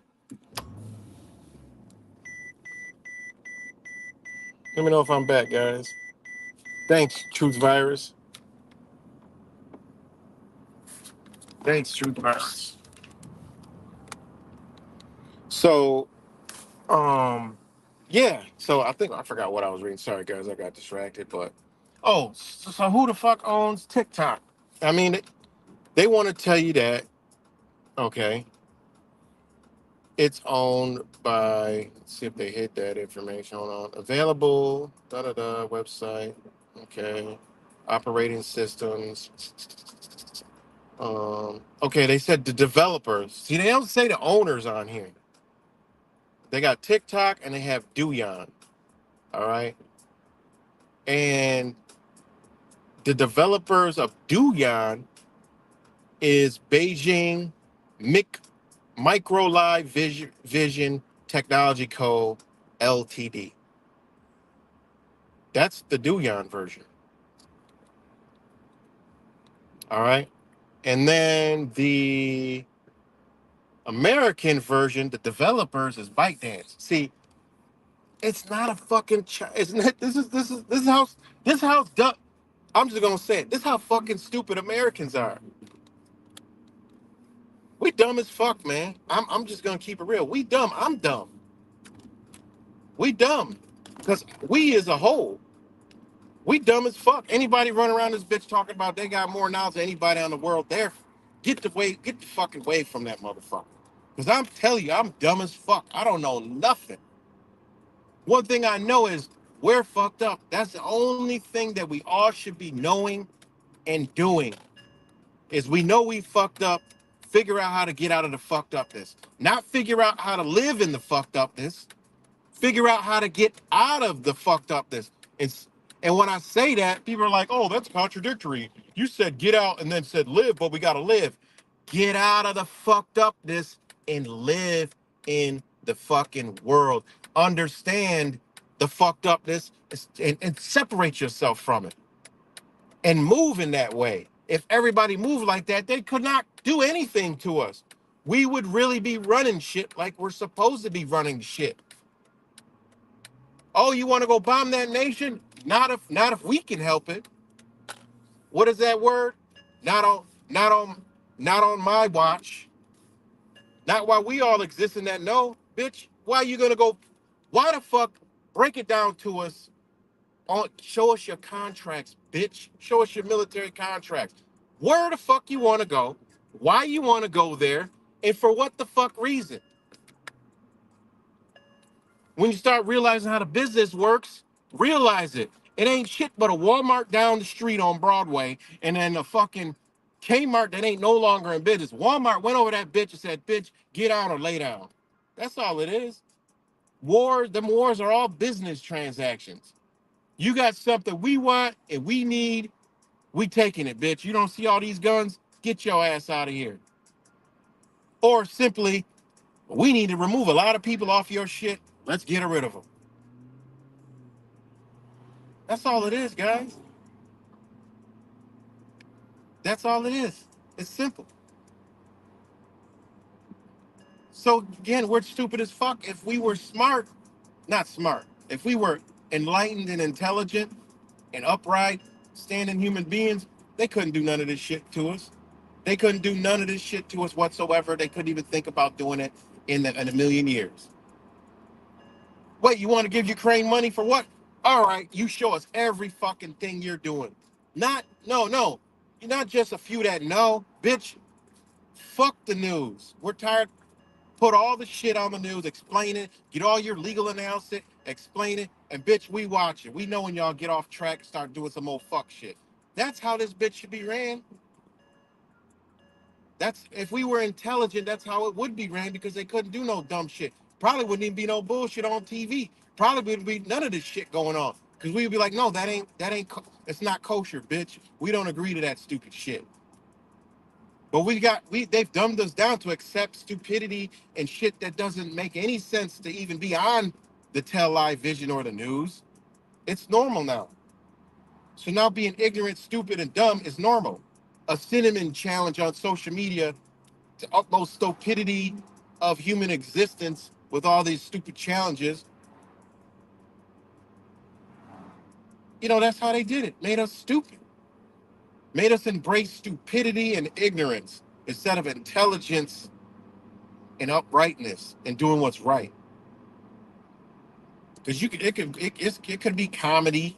Let me know if I'm back, guys. Thanks, Truth Virus. Thanks, Truth Virus. So, yeah. So I think I forgot what I was reading. Sorry, guys. I got distracted. But so who the fuck owns TikTok? I mean, they want to tell you that. Okay, it's owned by. Let's see if they hit that information. Hold on. Available. Da da da. Website. Okay. Operating systems. Okay, they said the developers. See, they don't say the owners on here. They got TikTok and they have Douyin. All right. And the developers of Douyin is Beijing Mic Micro Live Vision Technology Co. Ltd. That's the Douyin version. All right. And then the American version, the developers is ByteDance. See, it's not a fucking. It's not. This is how dumb. I'm just gonna say it. This is how fucking stupid Americans are. We dumb as fuck, man. I'm just gonna keep it real. We dumb. I'm dumb. We dumb. Because we as a whole, we dumb as fuck. Anybody run around this bitch talking about they got more knowledge than anybody on the world, there, get the fucking way from that motherfucker. Because I'm telling you, I'm dumb as fuck. I don't know nothing. One thing I know is we're fucked up. That's the only thing that we all should be knowing and doing is we know we fucked up, figure out how to get out of the fucked upness. Not figure out how to live in the fucked upness, figure out how to get out of the fucked upness. And, and when I say that, people are like, oh, that's contradictory. You said get out and then said live, but we got to live. Get out of the fucked upness and live in the fucking world. Understand the fucked upness and separate yourself from it and move in that way. If everybody moved like that, they could not do anything to us. We would really be running shit like we're supposed to be running shit. Oh, you want to go bomb that nation? Not if we can help it. What is that word? Not on not on not on my watch. Not while we all exist in that. No, bitch. Why are you gonna go? Why the fuck? Break it down to us. Show us your contracts, bitch. Show us your military contracts. Where the fuck you want to go? Why you want to go there? And for what the fuck reason? When you start realizing how the business works, realize it. It ain't shit but a Walmart down the street on Broadway and then a fucking Kmart that ain't no longer in business. Walmart went over that bitch and said, bitch, get out or lay down. That's all it is. Them wars are all business transactions. You got something we want and we need, we taking it, bitch. You don't see all these guns? Get your ass out of here. Or simply, we need to remove a lot of people off your shit. Let's get rid of them. That's all it is, guys. That's all it is. It's simple. So again, we're stupid as fuck. If we were smart, not smart, if we were enlightened and intelligent and upright, standing human beings, they couldn't do none of this shit to us. They couldn't do none of this shit to us whatsoever. They couldn't even think about doing it in a million years. Wait, you want to give Ukraine money for what? All right, you show us every fucking thing you're doing. No. You're not just a few that know. Bitch, fuck the news. We're tired. Put all the shit on the news, explain it, get all your legal analysis, explain it, and bitch, we watch it. We know when y'all get off track and start doing some old fuck shit. That's how this bitch should be ran. That's if we were intelligent, that's how it would be ran because they couldn't do no dumb shit. Probably wouldn't even be no bullshit on TV. Probably wouldn't be none of this shit going on. Because we would be like, no, it's not kosher, bitch. We don't agree to that stupid shit. But they've dumbed us down to accept stupidity and shit that doesn't make any sense to even be on the Tell Live Vision or the news. It's normal now. So now being ignorant, stupid, and dumb is normal. A cinnamon challenge on social media the utmost stupidity of human existence with all these stupid challenges, that's how they did it. Made us stupid. Made us embrace stupidity and ignorance instead of intelligence and uprightness and doing what's right. Because it could be comedy,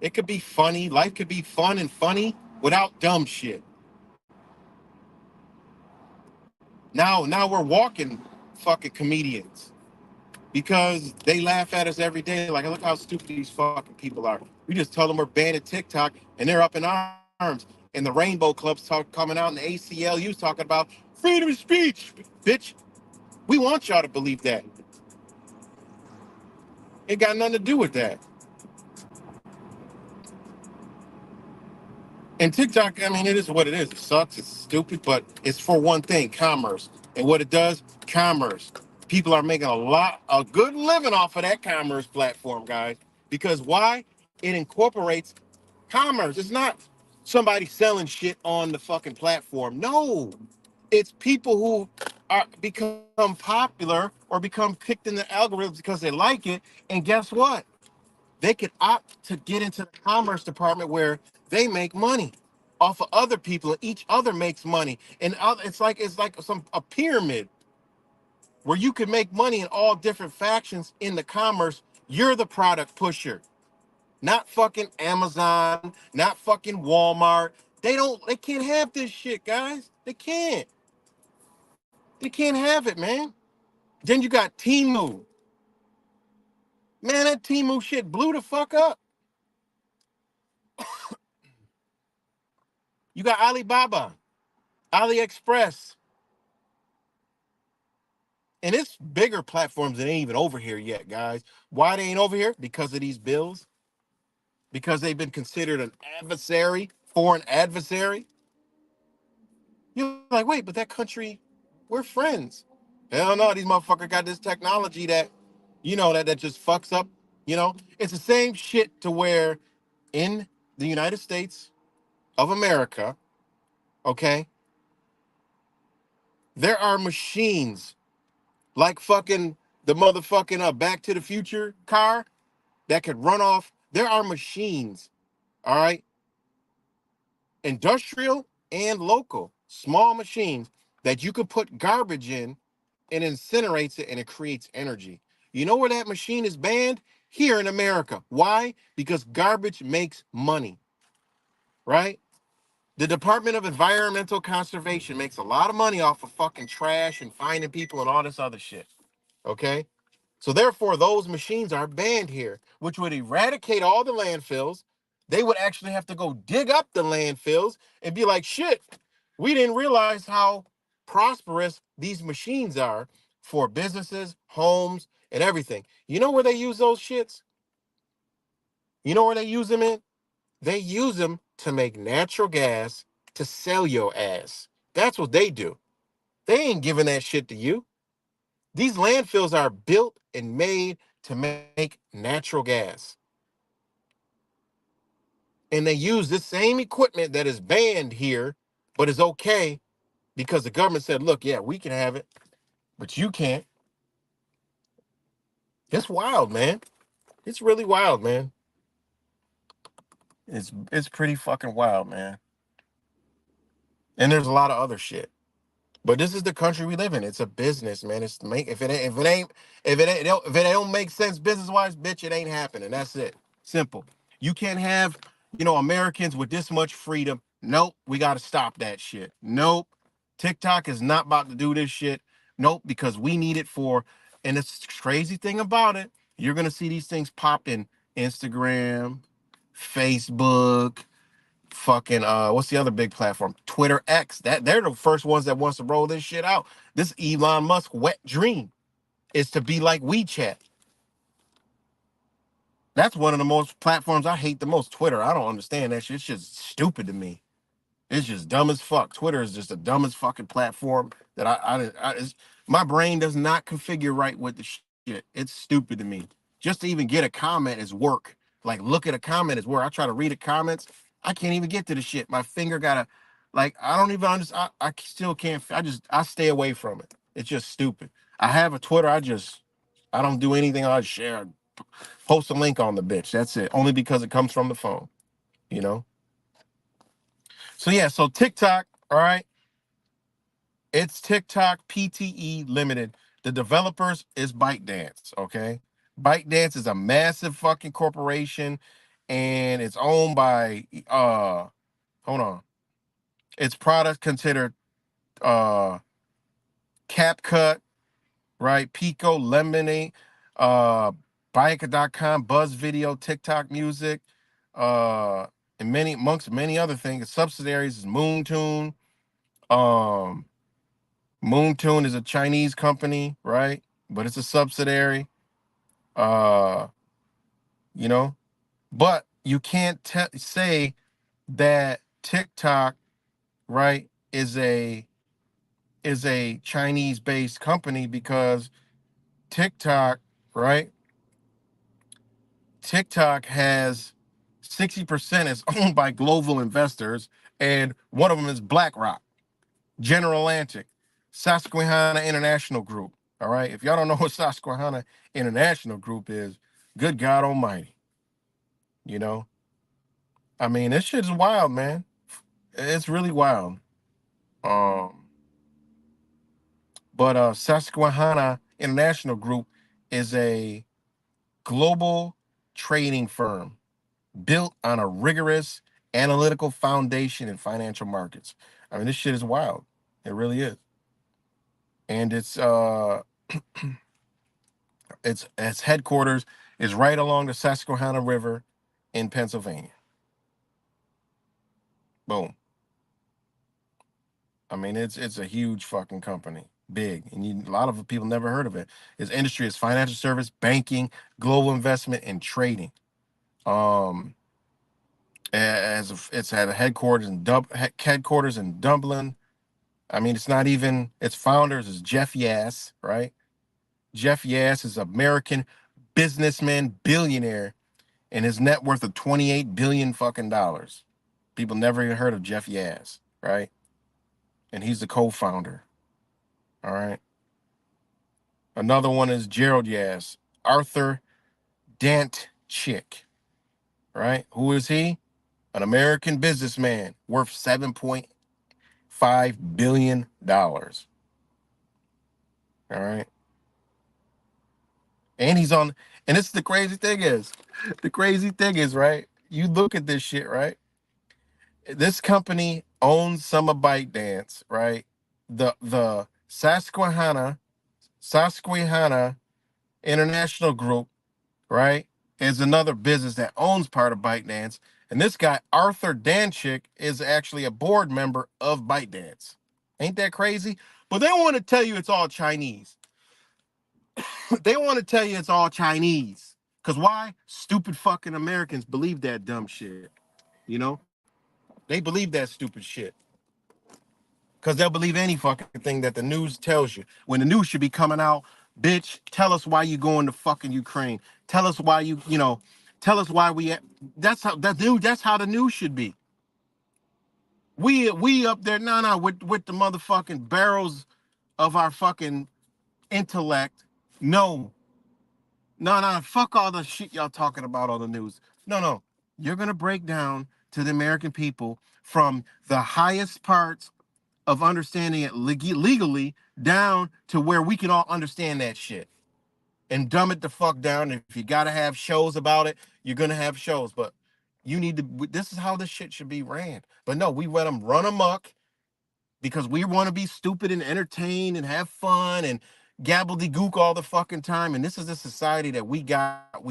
it could be funny. Life could be fun and funny without dumb shit. Now we're walking fucking comedians because they laugh at us every day. Like, look how stupid these fucking people are. We just tell them we're banned at TikTok and they're up in arms. And the Rainbow Club's coming out, and the ACLU's talking about freedom of speech. Bitch, we want y'all to believe that. It got nothing to do with that. And TikTok, I mean, it is what it is. It sucks. It's stupid, but it's for one thing, commerce. And what it does, commerce. People are making a good living off of that commerce platform, guys. Because why? It incorporates commerce. It's not somebody selling shit on the fucking platform. No, it's people who are become popular or become kicked in the algorithms because they like it. And guess what? They could opt to get into the commerce department where they make money off of other people, and each other makes money. And it's like a pyramid where you can make money in all different factions in the commerce. You're the product pusher, not fucking Amazon, not fucking Walmart. They can't have this shit, guys. They can't. They can't have it, man. Then you got Temu. Man, that Temu shit blew the fuck up. You got Alibaba, AliExpress, and it's bigger platforms that ain't even over here yet, guys. Why they ain't over here? Because of these bills. Because they've been considered an adversary, foreign adversary. You're like, wait, but that country, we're friends. Hell no, these motherfuckers got this technology that, that just fucks up. It's the same shit to where in the United States of America, okay, there are machines like fucking the motherfucking Back to the Future car that could run off. There are machines, all right, industrial and local, small machines that you could put garbage in and incinerates it and it creates energy. You know where that machine is banned? Here in America. Why? Because garbage makes money, right? The Department of Environmental Conservation makes a lot of money off of fucking trash and finding people and all this other shit. Okay? So therefore, those machines are banned here, which would eradicate all the landfills. They would actually have to go dig up the landfills and be like, shit, we didn't realize how prosperous these machines are for businesses, homes, and everything. You know where they use those shits? You know where they use them in? They use them to make natural gas to sell your ass. That's what they do. They ain't giving that shit to you. These landfills are built and made to make natural gas. And they use this same equipment that is banned here, but is okay because the government said, look, yeah, we can have it, but you can't. It's wild, man. It's really wild, man. It's pretty fucking wild, man. And there's a lot of other shit. But this is the country we live in. It's a business, man. It's make if it don't make sense business wise, bitch, it ain't happening. That's it. Simple. You can't have Americans with this much freedom. Nope, we got to stop that shit. Nope, TikTok is not about to do this shit. Nope, because we need it for. And the crazy thing about it, you're gonna see these things pop in Instagram, Facebook, fucking what's the other big platform? Twitter X. That they're the first ones that wants to roll this shit out. This Elon Musk wet dream is to be like WeChat. That's one of the most platforms I hate the most. Twitter. I don't understand that shit. It's just stupid to me. It's just dumb as fuck. Twitter is just the dumbest fucking platform that my brain does not configure right with the shit. It's stupid to me. Just to even get a comment is work. Like look at a comment is work. I try to read the comments. I can't even get to the shit. My finger gotta Like I don't even understand. I still can't. I stay away from it. It's just stupid. I have a Twitter. I don't do anything. I share, post a link on the bitch. That's it. Only because it comes from the phone. You know. So yeah. So TikTok. All right. It's TikTok PTE Limited. The developers is ByteDance. Okay. ByteDance is a massive fucking corporation, and it's owned by hold on. Its product considered CapCut, right? Pico, Lemonade, uh, Buyaka.com, Buzz Video, TikTok Music, uh, and many amongst many other things. Subsidiaries is Moontune. Um, Moontune is a Chinese company, right? But it's a subsidiary. Uh, you know, but you can't say that TikTok, right, is a Chinese based company because TikTok, right? TikTok has 60% is owned by global investors, and one of them is BlackRock, General Atlantic, Susquehanna International Group. All right. If y'all don't know what Susquehanna International Group is, good God Almighty. You know, I mean, this shit is wild, man. It's really wild. Um, but Susquehanna International Group is a global trading firm built on a rigorous analytical foundation in financial markets. I mean, this shit is wild. It really is. And its headquarters is right along the Susquehanna River in Pennsylvania. Boom. I mean, it's a huge fucking company, big, and a lot of people never heard of it. Its industry is financial service, banking, global investment, and trading. Um, it's had a headquarters in Dublin. I mean, it's not even its founders is Jeff Yass, right? Jeff Yass is an American businessman, billionaire, and his net worth of 28 billion fucking dollars. People never even heard of Jeff Yass, right? And he's the co-founder. All right. Another one is Gerald Yass, Arthur Dant Chick, right? Who is he? An American businessman worth $7.5 billion. All right. And he's on, and this is the crazy thing is, right? You look at this shit, right? This company owns some of ByteDance, right? The Susquehanna International Group, right, is another business that owns part of ByteDance. And this guy, Arthur Danchik, is actually a board member of ByteDance. Ain't that crazy? But they want to tell you it's all Chinese. They want to tell you it's all Chinese. Because why? Stupid fucking Americans believe that dumb shit. You know? They believe that stupid shit. Because they'll believe any fucking thing that the news tells you. When the news should be coming out, bitch, tell us why you going to fucking Ukraine. Tell us why tell us why that's how the news should be. We up there, with the motherfucking barrels of our fucking intellect. No, no, fuck all the shit y'all talking about on the news. No. You're gonna break down to the American people from the highest parts of understanding it legally down to where we can all understand that shit and dumb it the fuck down. If you gotta have shows about it, you're gonna have shows, but you need to. This is how this shit should be ran. But no, we let them run amok because we want to be stupid and entertain and have fun and gabbledygook all the fucking time. And this is the society that we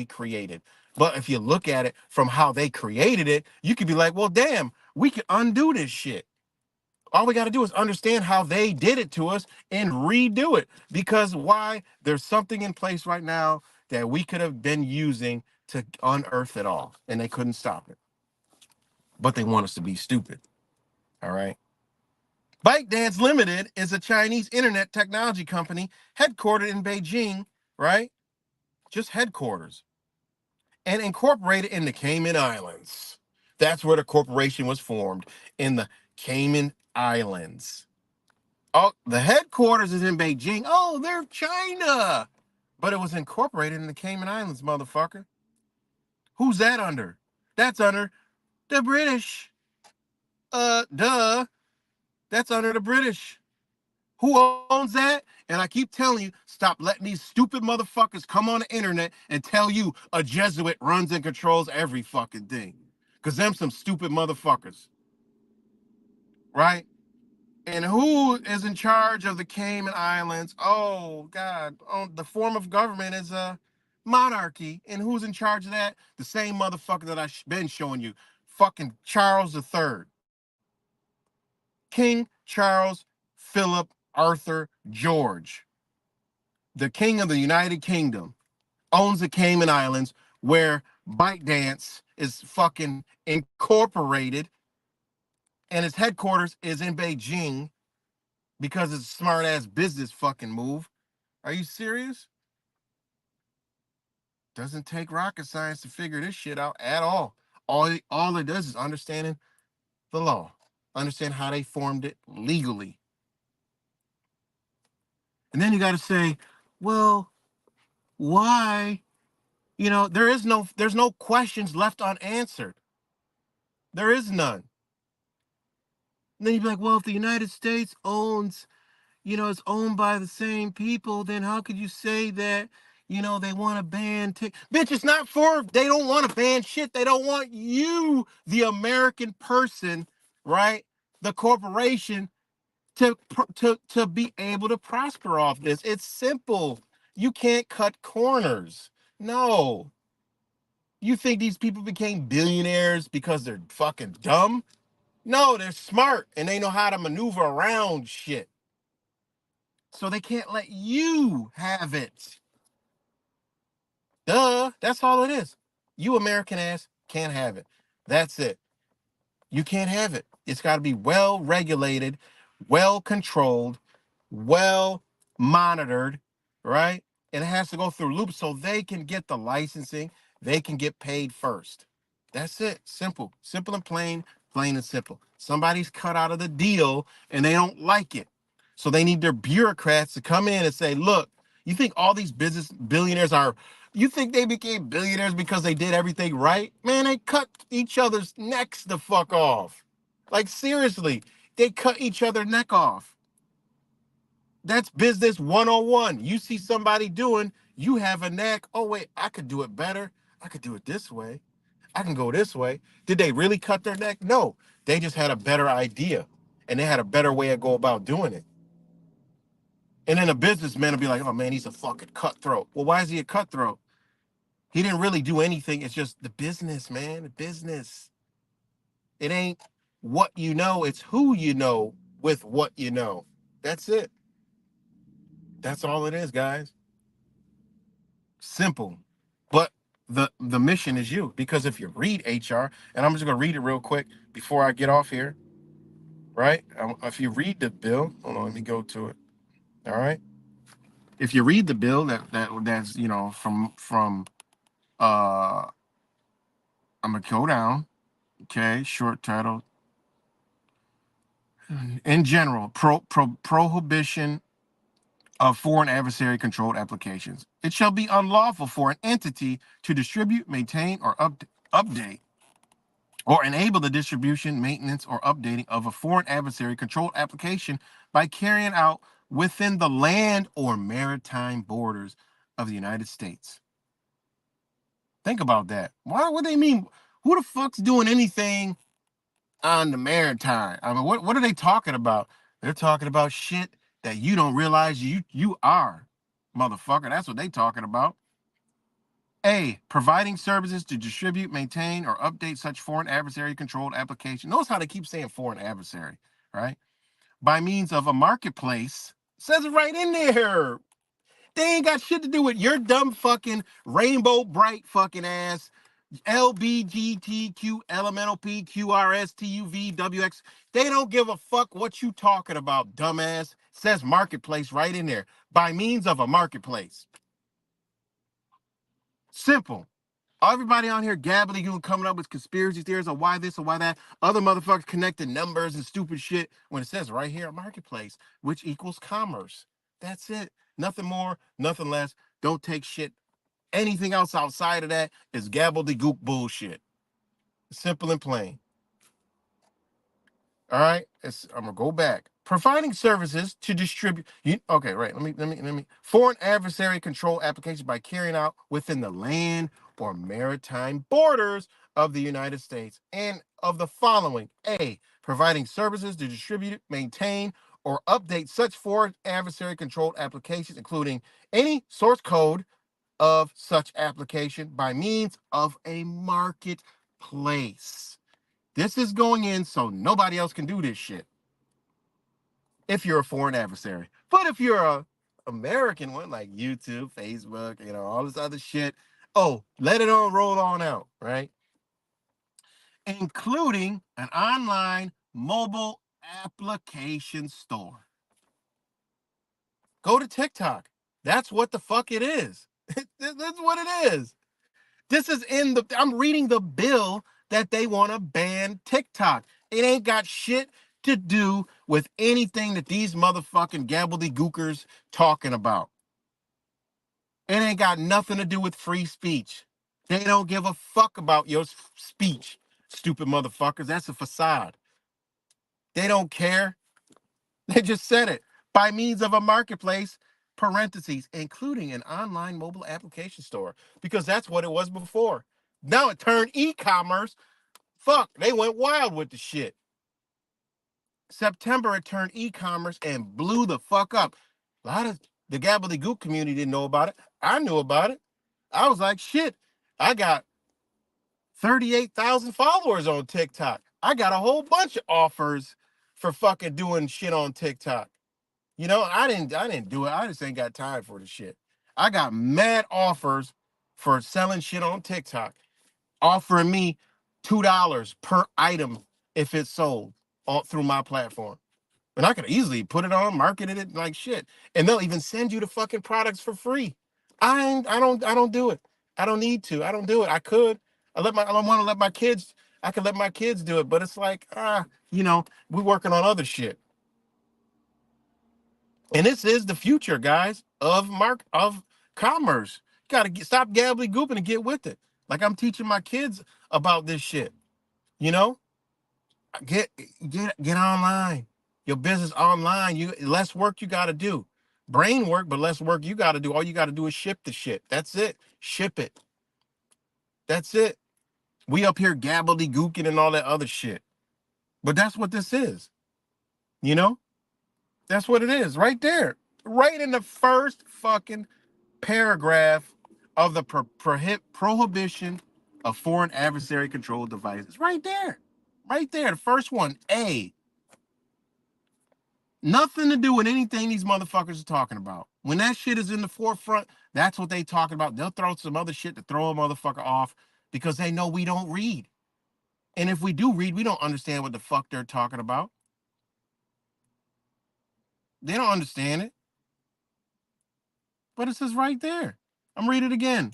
created. But if you look at it from how they created it, you could be like, well, damn, we could undo this shit. All we got to do is understand how they did it to us and redo it. Because why? There's something in place right now that we could have been using to unearth it all, and they couldn't stop it. But they want us to be stupid. All right. ByteDance Limited is a Chinese internet technology company headquartered in Beijing, right? Just headquarters, and incorporated in the Cayman Islands. That's where the corporation was formed, in the Cayman Islands. Oh, the headquarters is in Beijing. Oh, they're China. But it was incorporated in the Cayman Islands, motherfucker. Who's that under? That's under the British. Duh. That's under the British. Who owns that? And I keep telling you, stop letting these stupid motherfuckers come on the internet and tell you a Jesuit runs and controls every fucking thing. Because them some stupid motherfuckers. Right? And who is in charge of the Cayman Islands? Oh, God. Oh, the form of government is a monarchy. And who's in charge of that? The same motherfucker that I've been showing you. Fucking Charles III. King Charles Philip Arthur George, the king of the United Kingdom, owns the Cayman Islands where ByteDance is fucking incorporated and its headquarters is in Beijing because it's a smart ass business fucking move. Are you serious? Doesn't take rocket science to figure this shit out at all. All it does is understanding the law, understand how they formed it legally. And then you got to say, well, why? There's no questions left unanswered. There is none. And then you'd be like, well, if the United States is owned by the same people, then how could you say that, they want to ban Bitch, it's not they don't want to ban shit. They don't want you, the American person, right? The corporation to be able to prosper off this. It's simple. You can't cut corners. No. You think these people became billionaires because they're fucking dumb? No, they're smart and they know how to maneuver around shit. So they can't let you have it. Duh, that's all it is. You American ass can't have it. That's it. You can't have it. It's got to be well regulated, well controlled, well monitored, right? And it has to go through loops so they can get the licensing, they can get paid first. That's it. Simple. Simple and plain and simple. Somebody's cut out of the deal and they don't like it. So they need their bureaucrats to come in and say, look, you think all these business billionaires you think they became billionaires because they did everything right? Man, they cut each other's necks the fuck off. Like, seriously, they cut each other neck off. That's business 101. You see somebody doing, you have a knack. Oh, wait, I could do it better. I could do it this way. I can go this way. Did they really cut their neck? No. They just had a better idea and they had a better way to go about doing it. And then a businessman will be like, oh, man, he's a fucking cutthroat. Well, why is he a cutthroat? He didn't really do anything. It's just the business, man. The business. It ain't what you know. It's who you know with what you know. That's it. That's all it is, guys. Simple. But the mission is you. Because if you read HR, and I'm just going to read it real quick before I get off here, right? If you read the bill, hold on, let me go to it. All right. If you read the bill that's from I'm gonna go down. Okay, short title. In general, prohibition of foreign adversary controlled applications. It shall be unlawful for an entity to distribute, maintain, or update or enable the distribution, maintenance, or updating of a foreign adversary controlled application by carrying out within the land or maritime borders of the United States. Think about that. What do they mean? Who the fuck's doing anything on the maritime? I mean, what are they talking about? They're talking about shit that you don't realize you are, motherfucker. That's what they talking about. A, providing services to distribute, maintain, or update such foreign adversary controlled application. Notice how they keep saying foreign adversary, right? By means of a marketplace. Says it right in there. They ain't got shit to do with your dumb fucking rainbow bright fucking ass LBGTQ LMNOP QRS TUV They don't give a fuck what you talking about, dumbass. Says marketplace right in there. By means of a marketplace. Simple. Everybody on here gabbling, coming up with conspiracy theories on why this or why that. Other motherfuckers connecting numbers and stupid shit when it says right here, marketplace, which equals commerce. That's it. Nothing more, nothing less. Don't take shit. Anything else outside of that is gobbledygook bullshit. Simple and plain. All right, I'm gonna go back. Providing services to distribute. Okay, right. Let me. Foreign adversary control applications by carrying out within the land or maritime borders of the United States and of the following: A. Providing services to distribute, maintain, or update such foreign adversary controlled applications, including any source code of such application by means of a marketplace. This is going in so nobody else can do this shit if you're a foreign adversary. But if you're a American one like YouTube, Facebook, all this other shit, oh, let it all roll on out, right? Including an online mobile application store. Go to TikTok. That's what the fuck it is. That's what it is. This is I'm reading the bill that they want to ban TikTok. It ain't got shit to do with anything that these motherfucking gobbledygookers talking about. It ain't got nothing to do with free speech. They don't give a fuck about your speech, stupid motherfuckers. That's a facade. They don't care. They just said it. By means of a marketplace, parentheses, including an online mobile application store, because that's what it was before. Now it turned e-commerce. Fuck, they went wild with the shit. September, it turned e-commerce and blew the fuck up. A lot of the gobbledygook community didn't know about it. I knew about it. I was like, shit, I got 38,000 followers on TikTok. I got a whole bunch of offers for fucking doing shit on TikTok. I didn't do it. I just ain't got time for the shit. I got mad offers for selling shit on TikTok, offering me $2 per item if it's sold all through my platform. And I could easily put it on, market it like shit. And they'll even send you the fucking products for free. I don't do it. I don't need to. I don't do it. I could. I don't want to let my kids, I could let my kids do it, but it's like, we're working on other shit. And this is the future, guys, of commerce. You gotta stop gobbledygooping and get with it. Like I'm teaching my kids about this shit. You know, get get online. Your business online. You less work you got to do. Brain work, but less work you got to do. All you got to do is ship the shit. That's it. Ship it. That's it. We up here gobbledygooking and all that other shit. But that's what this is. You know, that's what it is right there. Right in the first fucking paragraph of the prohibition of foreign adversary controlled devices. Right there. Right there. The first one, A. Nothing to do with anything these motherfuckers are talking about. When that shit is in the forefront, that's what they talking about. They'll throw some other shit to throw a motherfucker off because they know we don't read. And if we do read, we don't understand what the fuck they're talking about. They don't understand it. But it says right there. I'm reading it again.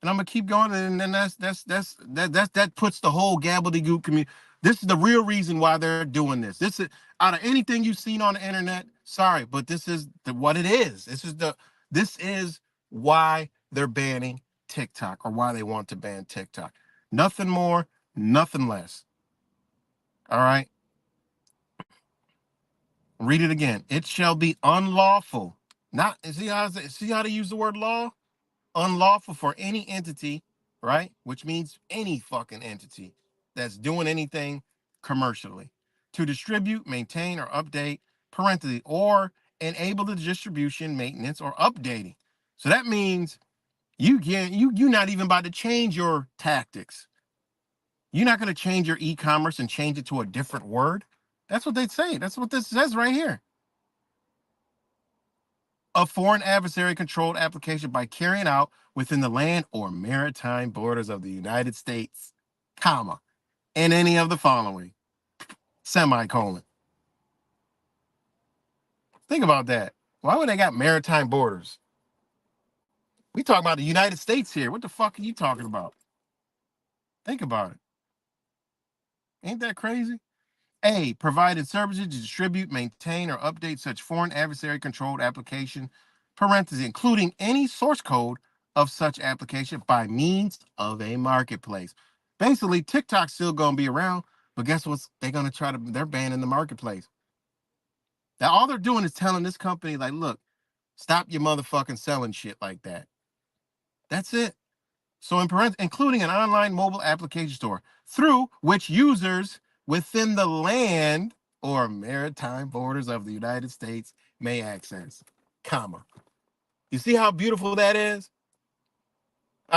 And I'm gonna keep going, and then that puts the whole gobbledygook community. This is the real reason why they're doing this. This is out of anything you've seen on the internet. Sorry, but this is what it is. This is why they're banning TikTok, or why they want to ban TikTok. Nothing more, nothing less. All right. Read it again. It shall be unlawful. Not see how they use the word law? Unlawful for any entity, right? Which means any fucking entity that's doing anything commercially to distribute, maintain, or update, parentheses, or enable the distribution, maintenance, or updating. So that means you're not even about to change your tactics. You're not going to change your e-commerce and change it to a different word. That's what they say. That's what this says right here. A foreign adversary controlled application by carrying out within the land or maritime borders of the United States, comma, and any of the following, semicolon. Think about that. Why would they got maritime borders? We talking about the United States here. What the fuck are you talking about? Think about it. Ain't that crazy? A. Provided services to distribute, maintain, or update such foreign adversary controlled application, parentheses, including any source code of such application by means of a marketplace. Basically, TikTok's still gonna be around, but guess what? They're gonna try to, they're banning the marketplace. Now all they're doing is telling this company, like, look, stop your motherfucking selling shit like that. That's it. So in parentheses, including an online mobile application store through which users within the land or maritime borders of the United States may access, comma. You see how beautiful that is?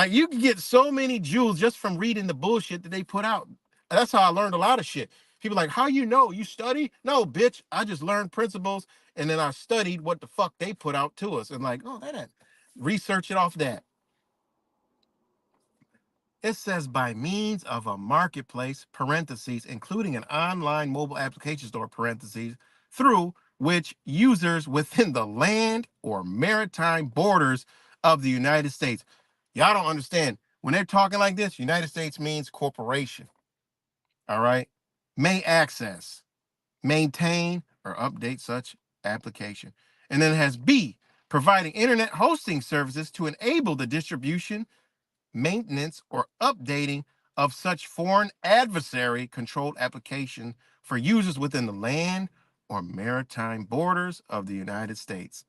You can get so many jewels just from reading the bullshit that they put out. That's how I learned a lot of shit. People like, how you know? You study? No, bitch. I just learned principles and then I studied what the fuck they put out to us. And like, oh, that research it off that. It says by means of a marketplace, parentheses, including an online mobile application store, parentheses, through which users within the land or maritime borders of the United States. Y'all don't understand. When they're talking like this, United States means corporation. All right. May access, maintain, or update such application. And then it has B, providing internet hosting services to enable the distribution, maintenance, or updating of such foreign adversary controlled application for users within the land or maritime borders of the United States.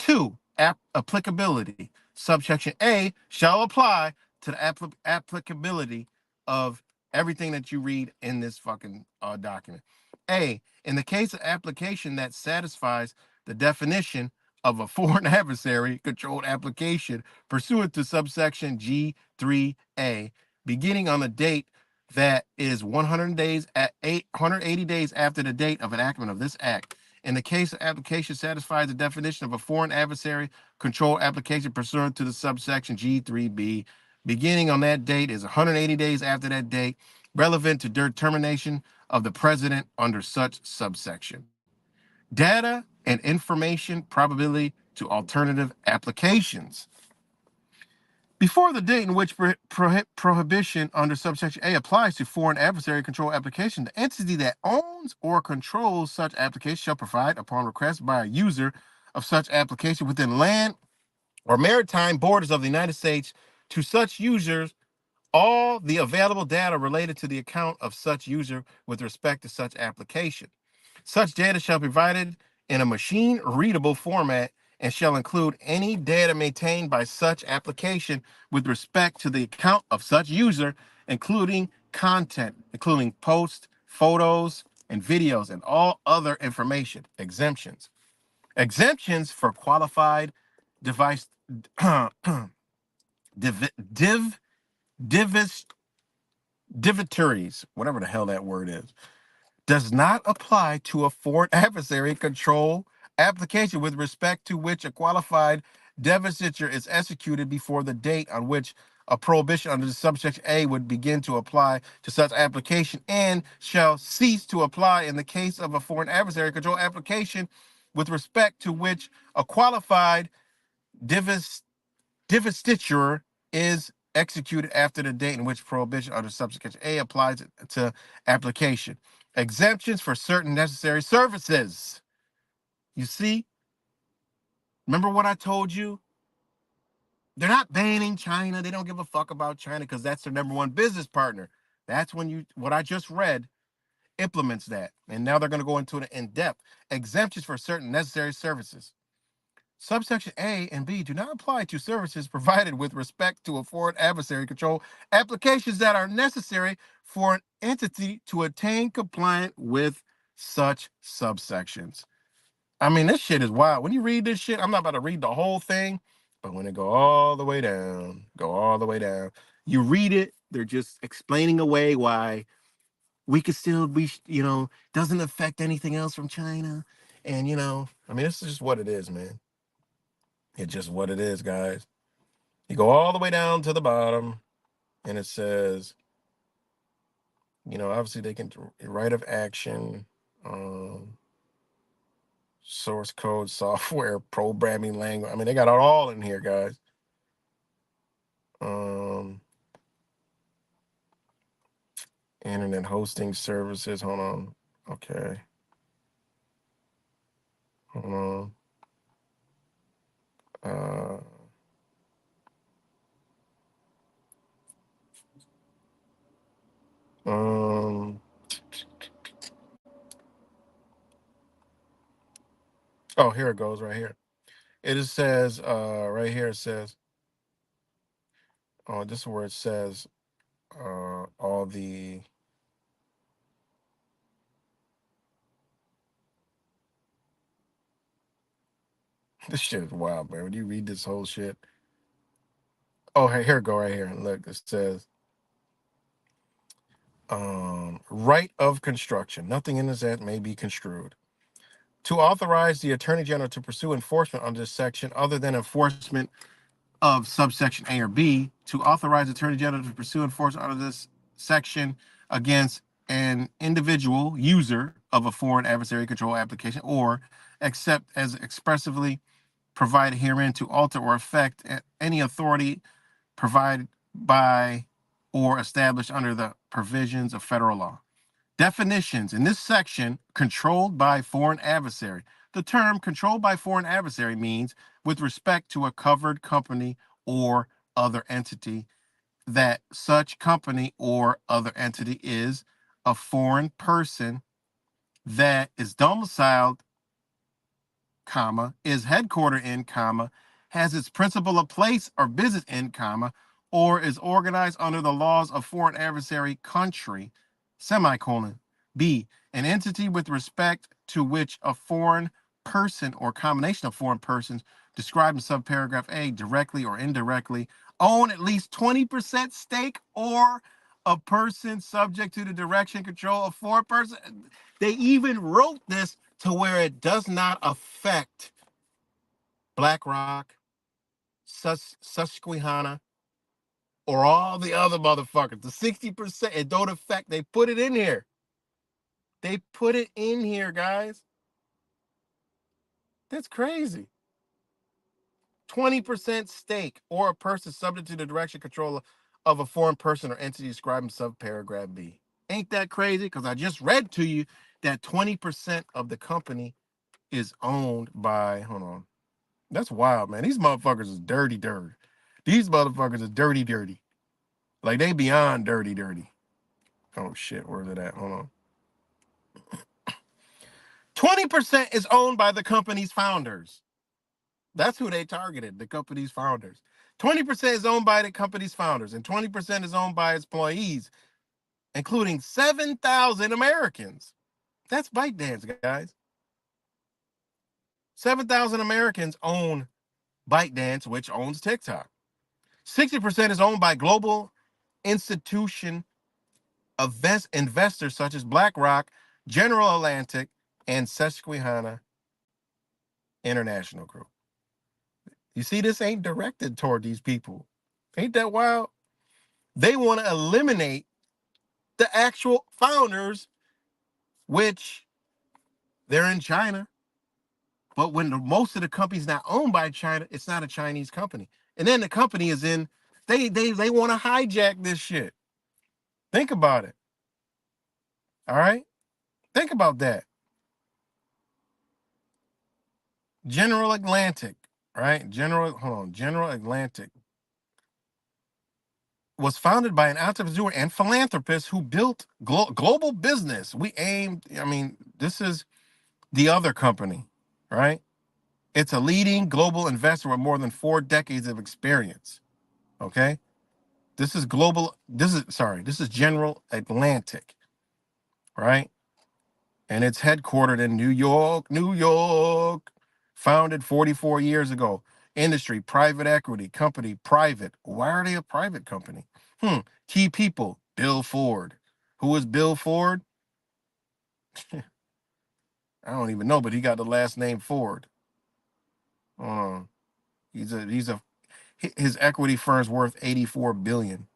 2. Applicability. Subsection A shall apply to the applicability of everything that you read in this fucking document. A. In the case of application that satisfies the definition of a foreign adversary controlled application pursuant to subsection G3A, beginning on the date that is 100 days at 180 days after the date of enactment of this act. In the case of application satisfies the definition of a foreign adversary control application pursuant to the subsection G3B, beginning on that date is 180 days after that date, relevant to determination of the president under such subsection. Data and information probability to alternative applications. Before the date in which prohibition under subsection A applies to foreign adversary control application, the entity that owns or controls such application shall provide, upon request by a user of such application within land or maritime borders of the United States, to such users all the available data related to the account of such user with respect to such application. Such data shall be provided in a machine-readable format and shall include any data maintained by such application with respect to the account of such user, including content, including posts, photos, and videos, and all other information. Exemptions. Exemptions for qualified device divatories, whatever the hell that word is, does not apply to a foreign adversary control application with respect to which a qualified divestiture is executed before the date on which a prohibition under the subsection A would begin to apply to such application, and shall cease to apply in the case of a foreign adversary control application with respect to which a qualified divestiture is executed after the date in which prohibition under subsection A applies to application. Exemptions for certain necessary services. You see, remember what I told you? They're not banning China. They don't give a fuck about China because that's their number one business partner. That's when what I just read implements that. And now they're going to go into it in depth. Exemptions for certain necessary services. Subsection A and B do not apply to services provided with respect to a foreign adversary control applications that are necessary for an entity to attain compliance with such subsections. I mean, this shit is wild. When you read this shit, I'm not about to read the whole thing, but when it go all the way down, you read it, they're just explaining away why we could still be, doesn't affect anything else from China. And, I mean, this is just what it is, man. It's just what it is, guys. You go all the way down to the bottom, and it says, obviously they can right of action, source code, software, programming language. I mean, they got it all in here, guys. Um, internet hosting services. Hold on. Okay. Hold on. Uh, um. Oh, here it goes. Right here. It just says. Right here it says. Oh, this is where it says. All the. This shit is wild, man. When you read this whole shit. Oh, hey, here it go. Right here. Look, it says. Right of construction. Nothing in this act may be construed to authorize the Attorney General to pursue enforcement under this section other than enforcement of subsection A or B, to authorize the Attorney General to pursue enforcement under this section against an individual user of a foreign adversary control application, or except as expressively provided herein, to alter or affect any authority provided by or established under the provisions of federal law. Definitions in this section: controlled by foreign adversary. The term controlled by foreign adversary means with respect to a covered company or other entity, that such company or other entity is a foreign person that is domiciled, comma, is headquartered in, comma, has its principal place or business in, comma, or is organized under the laws of foreign adversary country, semicolon. B, an entity with respect to which a foreign person or combination of foreign persons described in subparagraph A directly or indirectly own at least 20% stake, or a person subject to the direction and control of foreign person. They even wrote this to where it does not affect BlackRock, Susquehanna, or all the other motherfuckers. The 60%, it don't affect. They put it in here. They put it in here, guys. That's crazy. 20% stake, or a person subject to the direction control of a foreign person or entity described in subparagraph B. Ain't that crazy? Because I just read to you that 20% of the company is owned by, hold on. That's wild, man. These motherfuckers is dirty, dirty. These motherfuckers are dirty, dirty. Like, they beyond dirty, dirty. Oh shit, where's it at? Hold on. 20% is owned by the company's founders. That's who they targeted, the company's founders. 20% is owned by the company's founders, and 20% is owned by its employees, including 7,000 Americans. That's ByteDance, guys. 7,000 Americans own ByteDance, which owns TikTok. 60% is owned by global institution investors such as BlackRock, General Atlantic, and Susquehanna International Group. You see, this ain't directed toward these people. Ain't that wild? They want to eliminate the actual founders, which they're in China. But when most of the company's not owned by China, it's not a Chinese company. And then the company is in, they want to hijack this shit. Think about it. All right? Think about that. General Atlantic, right? General Atlantic was founded by an entrepreneur and philanthropist who built global business. This is the other company, right? It's a leading global investor with more than 4 decades of experience. Okay. This is General Atlantic, right? And it's headquartered in New York, New York. Founded 44 years ago. Industry, private equity, company, private. Why are they a private company? Key people, Bill Ford. Who is Bill Ford? I don't even know, but he got the last name Ford. Uh, his equity firm's worth 84 billion.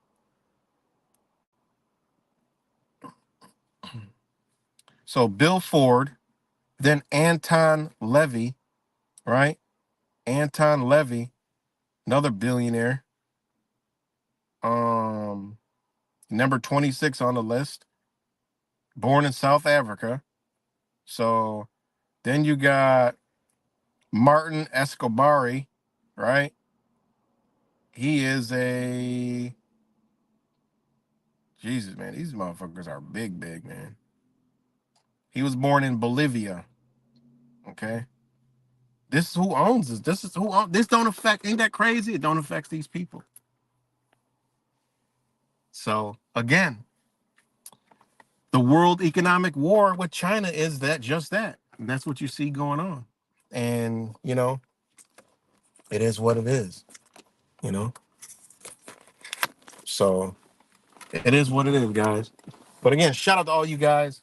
So Bill Ford, then Anton Levy, right? Anton Levy, another billionaire. Number 26 on the list, born in South Africa. So then you got Martin Escobari, right? He is a Jesus, man. These motherfuckers are big, big, man. He was born in Bolivia. Okay. This is who owns this. This is who owns this. Don't affect, ain't that crazy? It don't affect these people. So again, the world economic war with China is that just that. And that's what you see going on. And it is what it is, you know. So it is what it is, guys. But again, shout out to all you guys.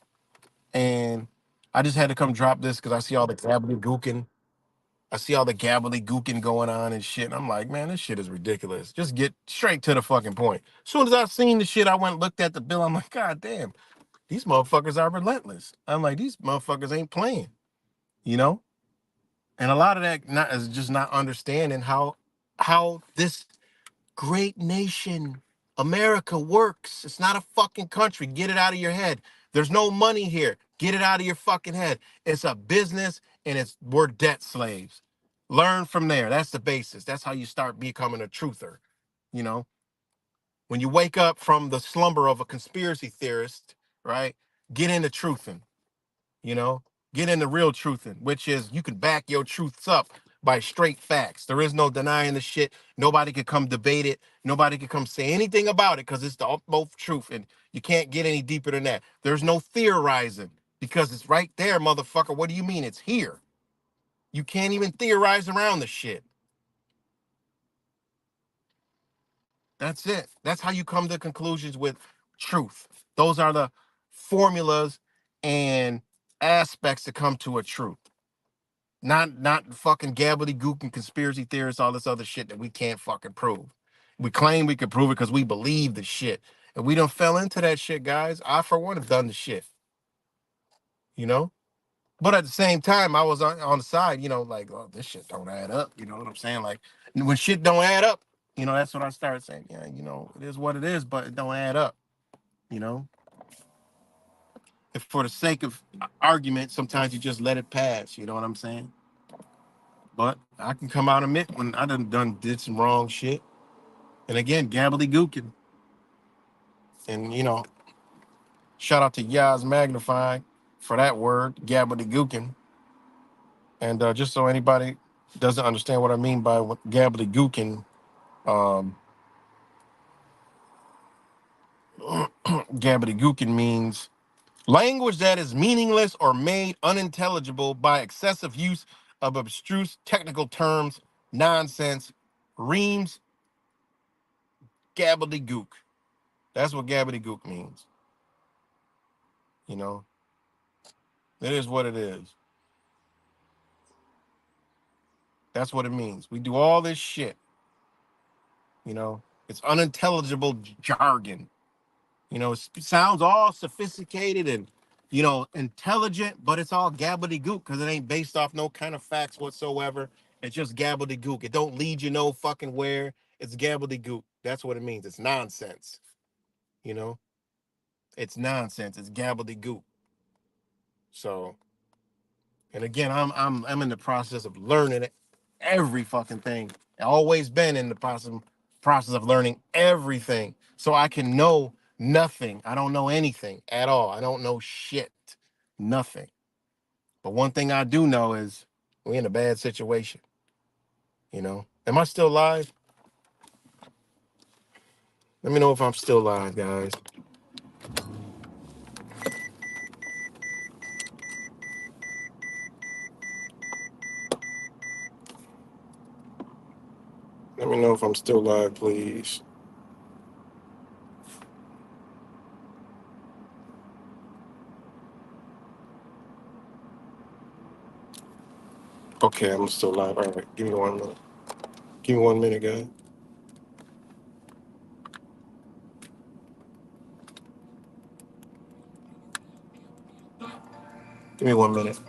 And I just had to come drop this because I see all the gobbledygooking. I see all the gobbledygooking going on and shit. And I'm like, man, this shit is ridiculous. Just get straight to the fucking point. As soon as I seen the shit, I went and looked at the bill. I'm like, God damn, these motherfuckers are relentless. I'm like, these motherfuckers ain't playing, you know? And a lot of that is just not understanding how this great nation, America, works. It's not a fucking country. Get it out of your head. There's no money here. Get it out of your fucking head. It's a business and we're debt slaves. Learn from there. That's the basis. That's how you start becoming a truther. You know, when you wake up from the slumber of a conspiracy theorist, right? Get into truthing. You know, get into real truthing, which is you can back your truths up by straight facts. There is no denying the shit. Nobody could come debate it. Nobody could come say anything about it because it's the utmost truth, and you can't get any deeper than that. There's no theorizing because it's right there, motherfucker. What do you mean it's here? You can't even theorize around the shit. That's it. That's how you come to conclusions with truth. Those are the formulas and aspects to come to a truth. Not fucking gobbledygook and conspiracy theorists, all this other shit that we can't fucking prove. We claim we can prove it because we believe the shit. And we done fell into that shit, guys. I, for one, have done the shit, you know? But at the same time, I was on the side, like, oh, this shit don't add up. You know what I'm saying? Like, when shit don't add up, that's what I started saying. Yeah, it is what it is, but it don't add up, you know? If for the sake of argument, sometimes you just let it pass, you know what I'm saying? But I can come out and admit when I did some wrong shit. And again, gobbledygooking. And shout out to Yaz Magnify for that word, gobbledygooking. And just so anybody doesn't understand what I mean by what gobbledygooking, um, gobbledygooking means language that is meaningless or made unintelligible by excessive use of abstruse technical terms, nonsense, reams, gobbledygook. That's what gobbledygook means. You know, it is what it is. That's what it means. We do all this shit. It's unintelligible jargon. It sounds all sophisticated and, intelligent, but it's all gobbledygook because it ain't based off no kind of facts whatsoever. It's just gobbledygook. It don't lead you no fucking where. It's gobbledygook. That's what it means. It's nonsense. You know, it's nonsense. It's gobbledygook. So, and again, I'm in the process of learning it, every fucking thing. I've always been in the process of learning everything, so I can know nothing. I don't know anything at all. I don't know shit, nothing. But one thing I do know is we're in a bad situation. Am I still live? Let me know if I'm still live, guys. Let me know if I'm still live, please. Okay, I'm still live. All right, give me 1 minute. Give me 1 minute, guys. Give me 1 minute.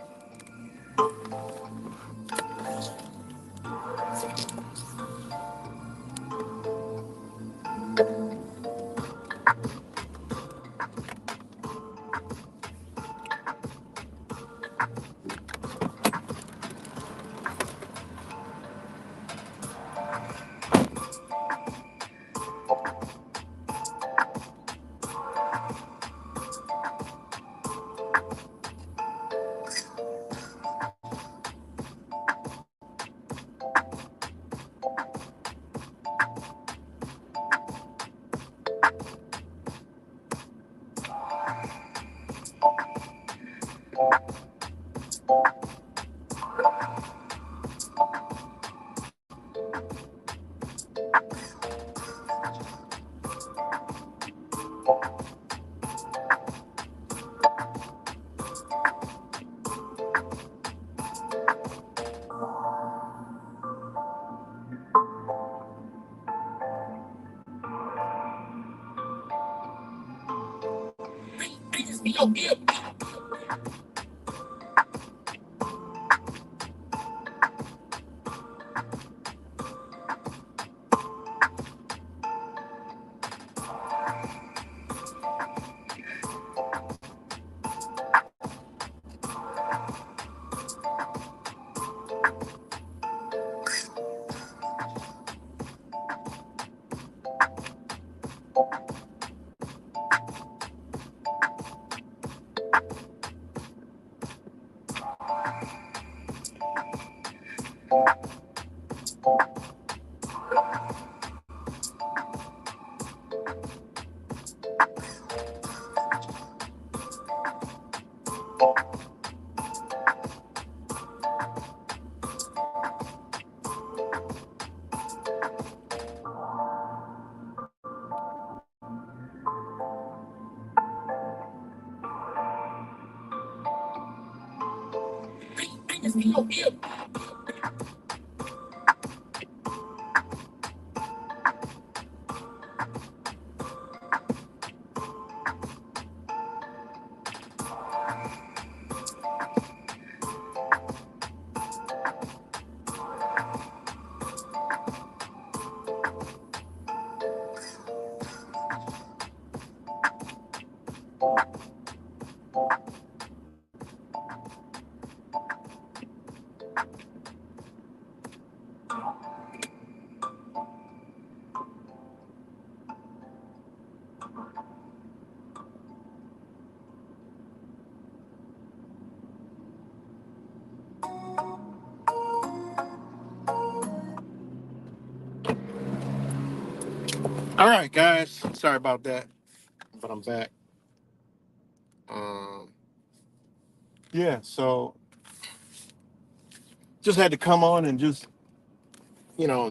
All right, guys. Sorry about that, but I'm back. Um, yeah, so just had to come on and just,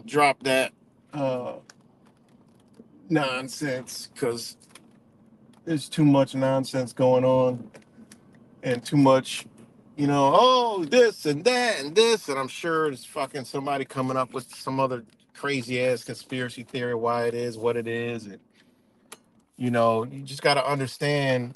drop that uh, nonsense because there's too much nonsense going on and too much, oh, this and that and this. And I'm sure it's fucking somebody coming up with some other crazy ass conspiracy theory why it is what it is. And, you just got to understand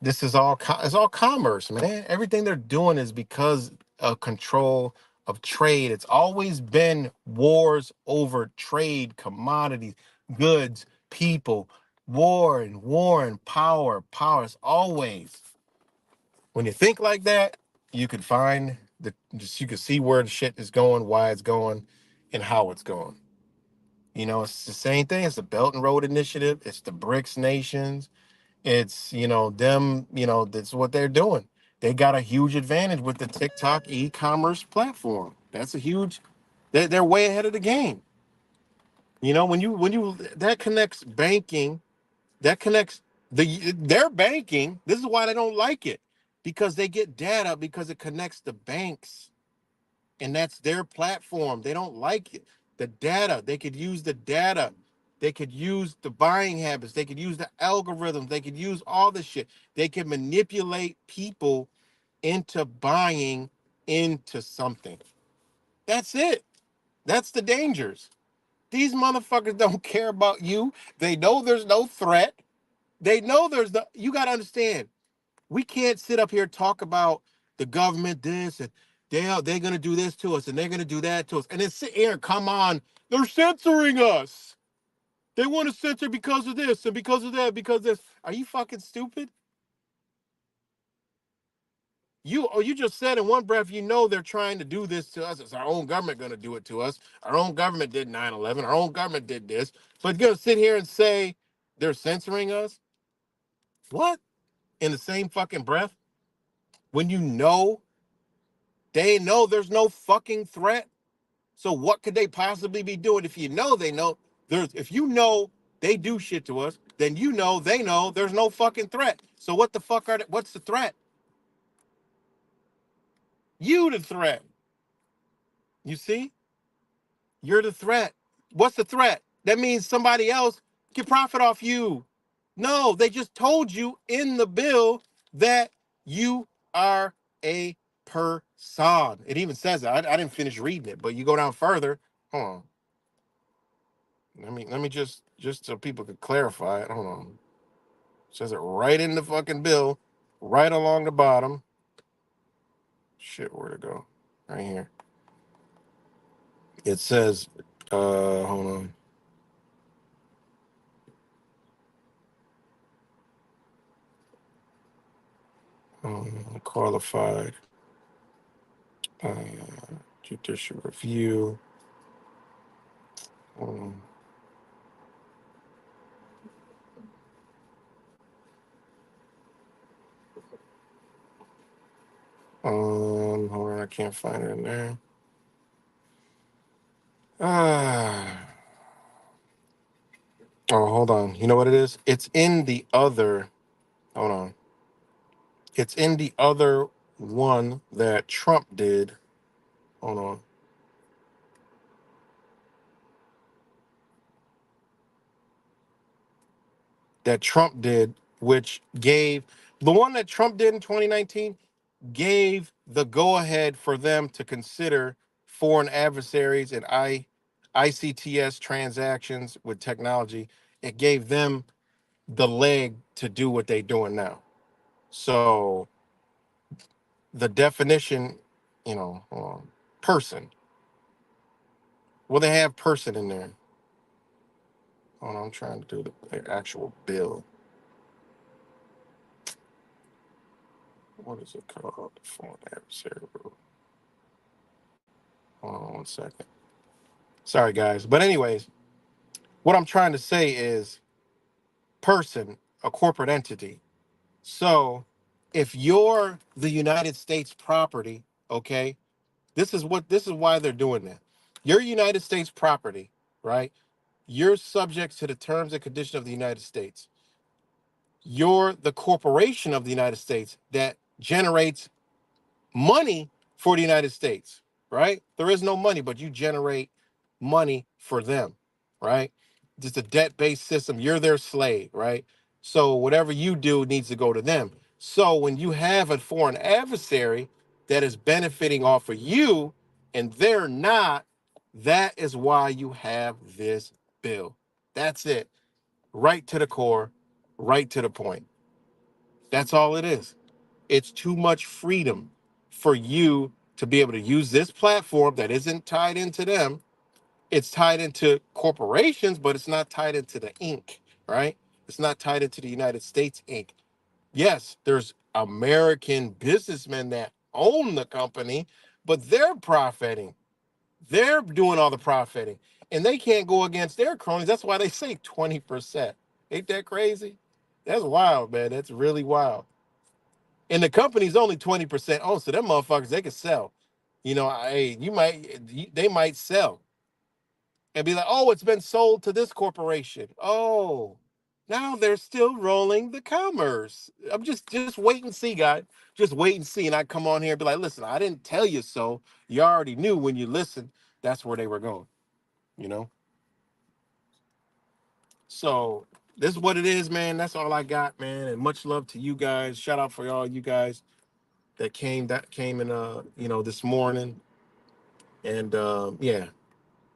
this is all it's all commerce, man. Everything they're doing is because of control of trade. It's always been wars over trade, commodities, goods, people, war and power. It's always. When you think like that, you can find you can see where the shit is going, why it's going, and how it's going. It's the same thing. It's the Belt and Road Initiative. It's the BRICS nations. It's, them, that's what they're doing. They got a huge advantage with the TikTok e-commerce platform. That's a huge, they're way ahead of the game. When you that connects banking, that connects their banking. This is why they don't like it, because they get data because it connects the banks, and that's their platform. They don't like it. The data, they could use the data. They could use the buying habits. They could use the algorithms. They could use all this shit. They can manipulate people into buying into something. That's it. That's the dangers. These motherfuckers don't care about you. They know there's no threat. They know there's no, you got to understand. We can't sit up here and talk about the government this and they're going to do this to us and they're going to do that to us. And then sit here and come on, they're censoring us. They want to censor because of this and because of that, because this. Are you fucking stupid? You just said in one breath, they're trying to do this to us. It's our own government going to do it to us. Our own government did 9/11. Our own government did this. But you're going to sit here and say they're censoring us? What? In the same fucking breath? When they know there's no fucking threat? So what could they possibly be doing? If you know they know if you know they do shit to us, then they know there's no fucking threat. So what the fuck what's the threat? You the threat. You see? You're the threat. What's the threat? That means somebody else can profit off you. No, they just told you in the bill that you are a person. It even says that. I didn't finish reading it, but you go down further. Hold on. Let me just so people could clarify it. Hold on. It says it right in the fucking bill, right along the bottom. Shit, where'd it go? Right here. It says, hold on. Qualified uh, judicial review. Um, hold on, I can't find it in there. Ah, oh, hold on. You know what it is? It's in the other. Hold on. It's in the other one that Trump did. Hold on. That Trump did, which gave the one that Trump did in 2019 gave the go ahead for them to consider foreign adversaries and ICTS transactions with technology. It gave them the leg to do what they're doing now. So the definition, person. Well, they have person in there. Hold on, I'm trying to do the actual bill. What is it called? Foreign adversary rule. Hold on 1 second. Sorry, guys. But anyways, what I'm trying to say is person, a corporate entity. So if you're the United States property, okay, this is why they're doing that. You're United States property, right? You're subject to the terms and conditions of the United States. You're the corporation of the United States that generates money for the United States, right? There is no money, but you generate money for them, right? Just a debt-based system. You're their slave, right? So whatever you do needs to go to them. So when you have a foreign adversary that is benefiting off of you and they're not, that is why you have this bill. That's it. Right to the core, right to the point. That's all it is. It's too much freedom for you to be able to use this platform that isn't tied into them. It's tied into corporations, but it's not tied into the Inc., right? It's not tied into the United States Inc. Yes, there's American businessmen that own the company, but they're profiting. They're doing all the profiting, and they can't go against their cronies. That's why they say 20%. Ain't that crazy? That's wild, man. That's really wild. And the company's only 20% owned, so them motherfuckers they can sell. Hey, they might sell and be like, oh, it's been sold to this corporation. Oh, now they're still rolling the commerce. I'm just wait and see, guys. Just wait and see. And I come on here and be like, listen, I didn't tell you so. You already knew when you listened. That's where they were going. You know. So this is what it is, man. That's all I got, man. And much love to you guys. Shout out for all you guys that came in this morning. And yeah,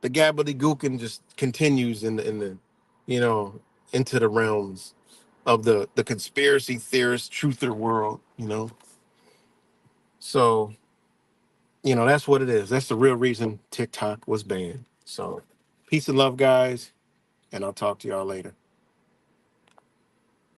the gobbledygooking just continues in the you know into the realms of the conspiracy theorist truther world. So that's what it is. That's the real reason TikTok was banned. So peace and love, guys. and I'll talk to y'all later.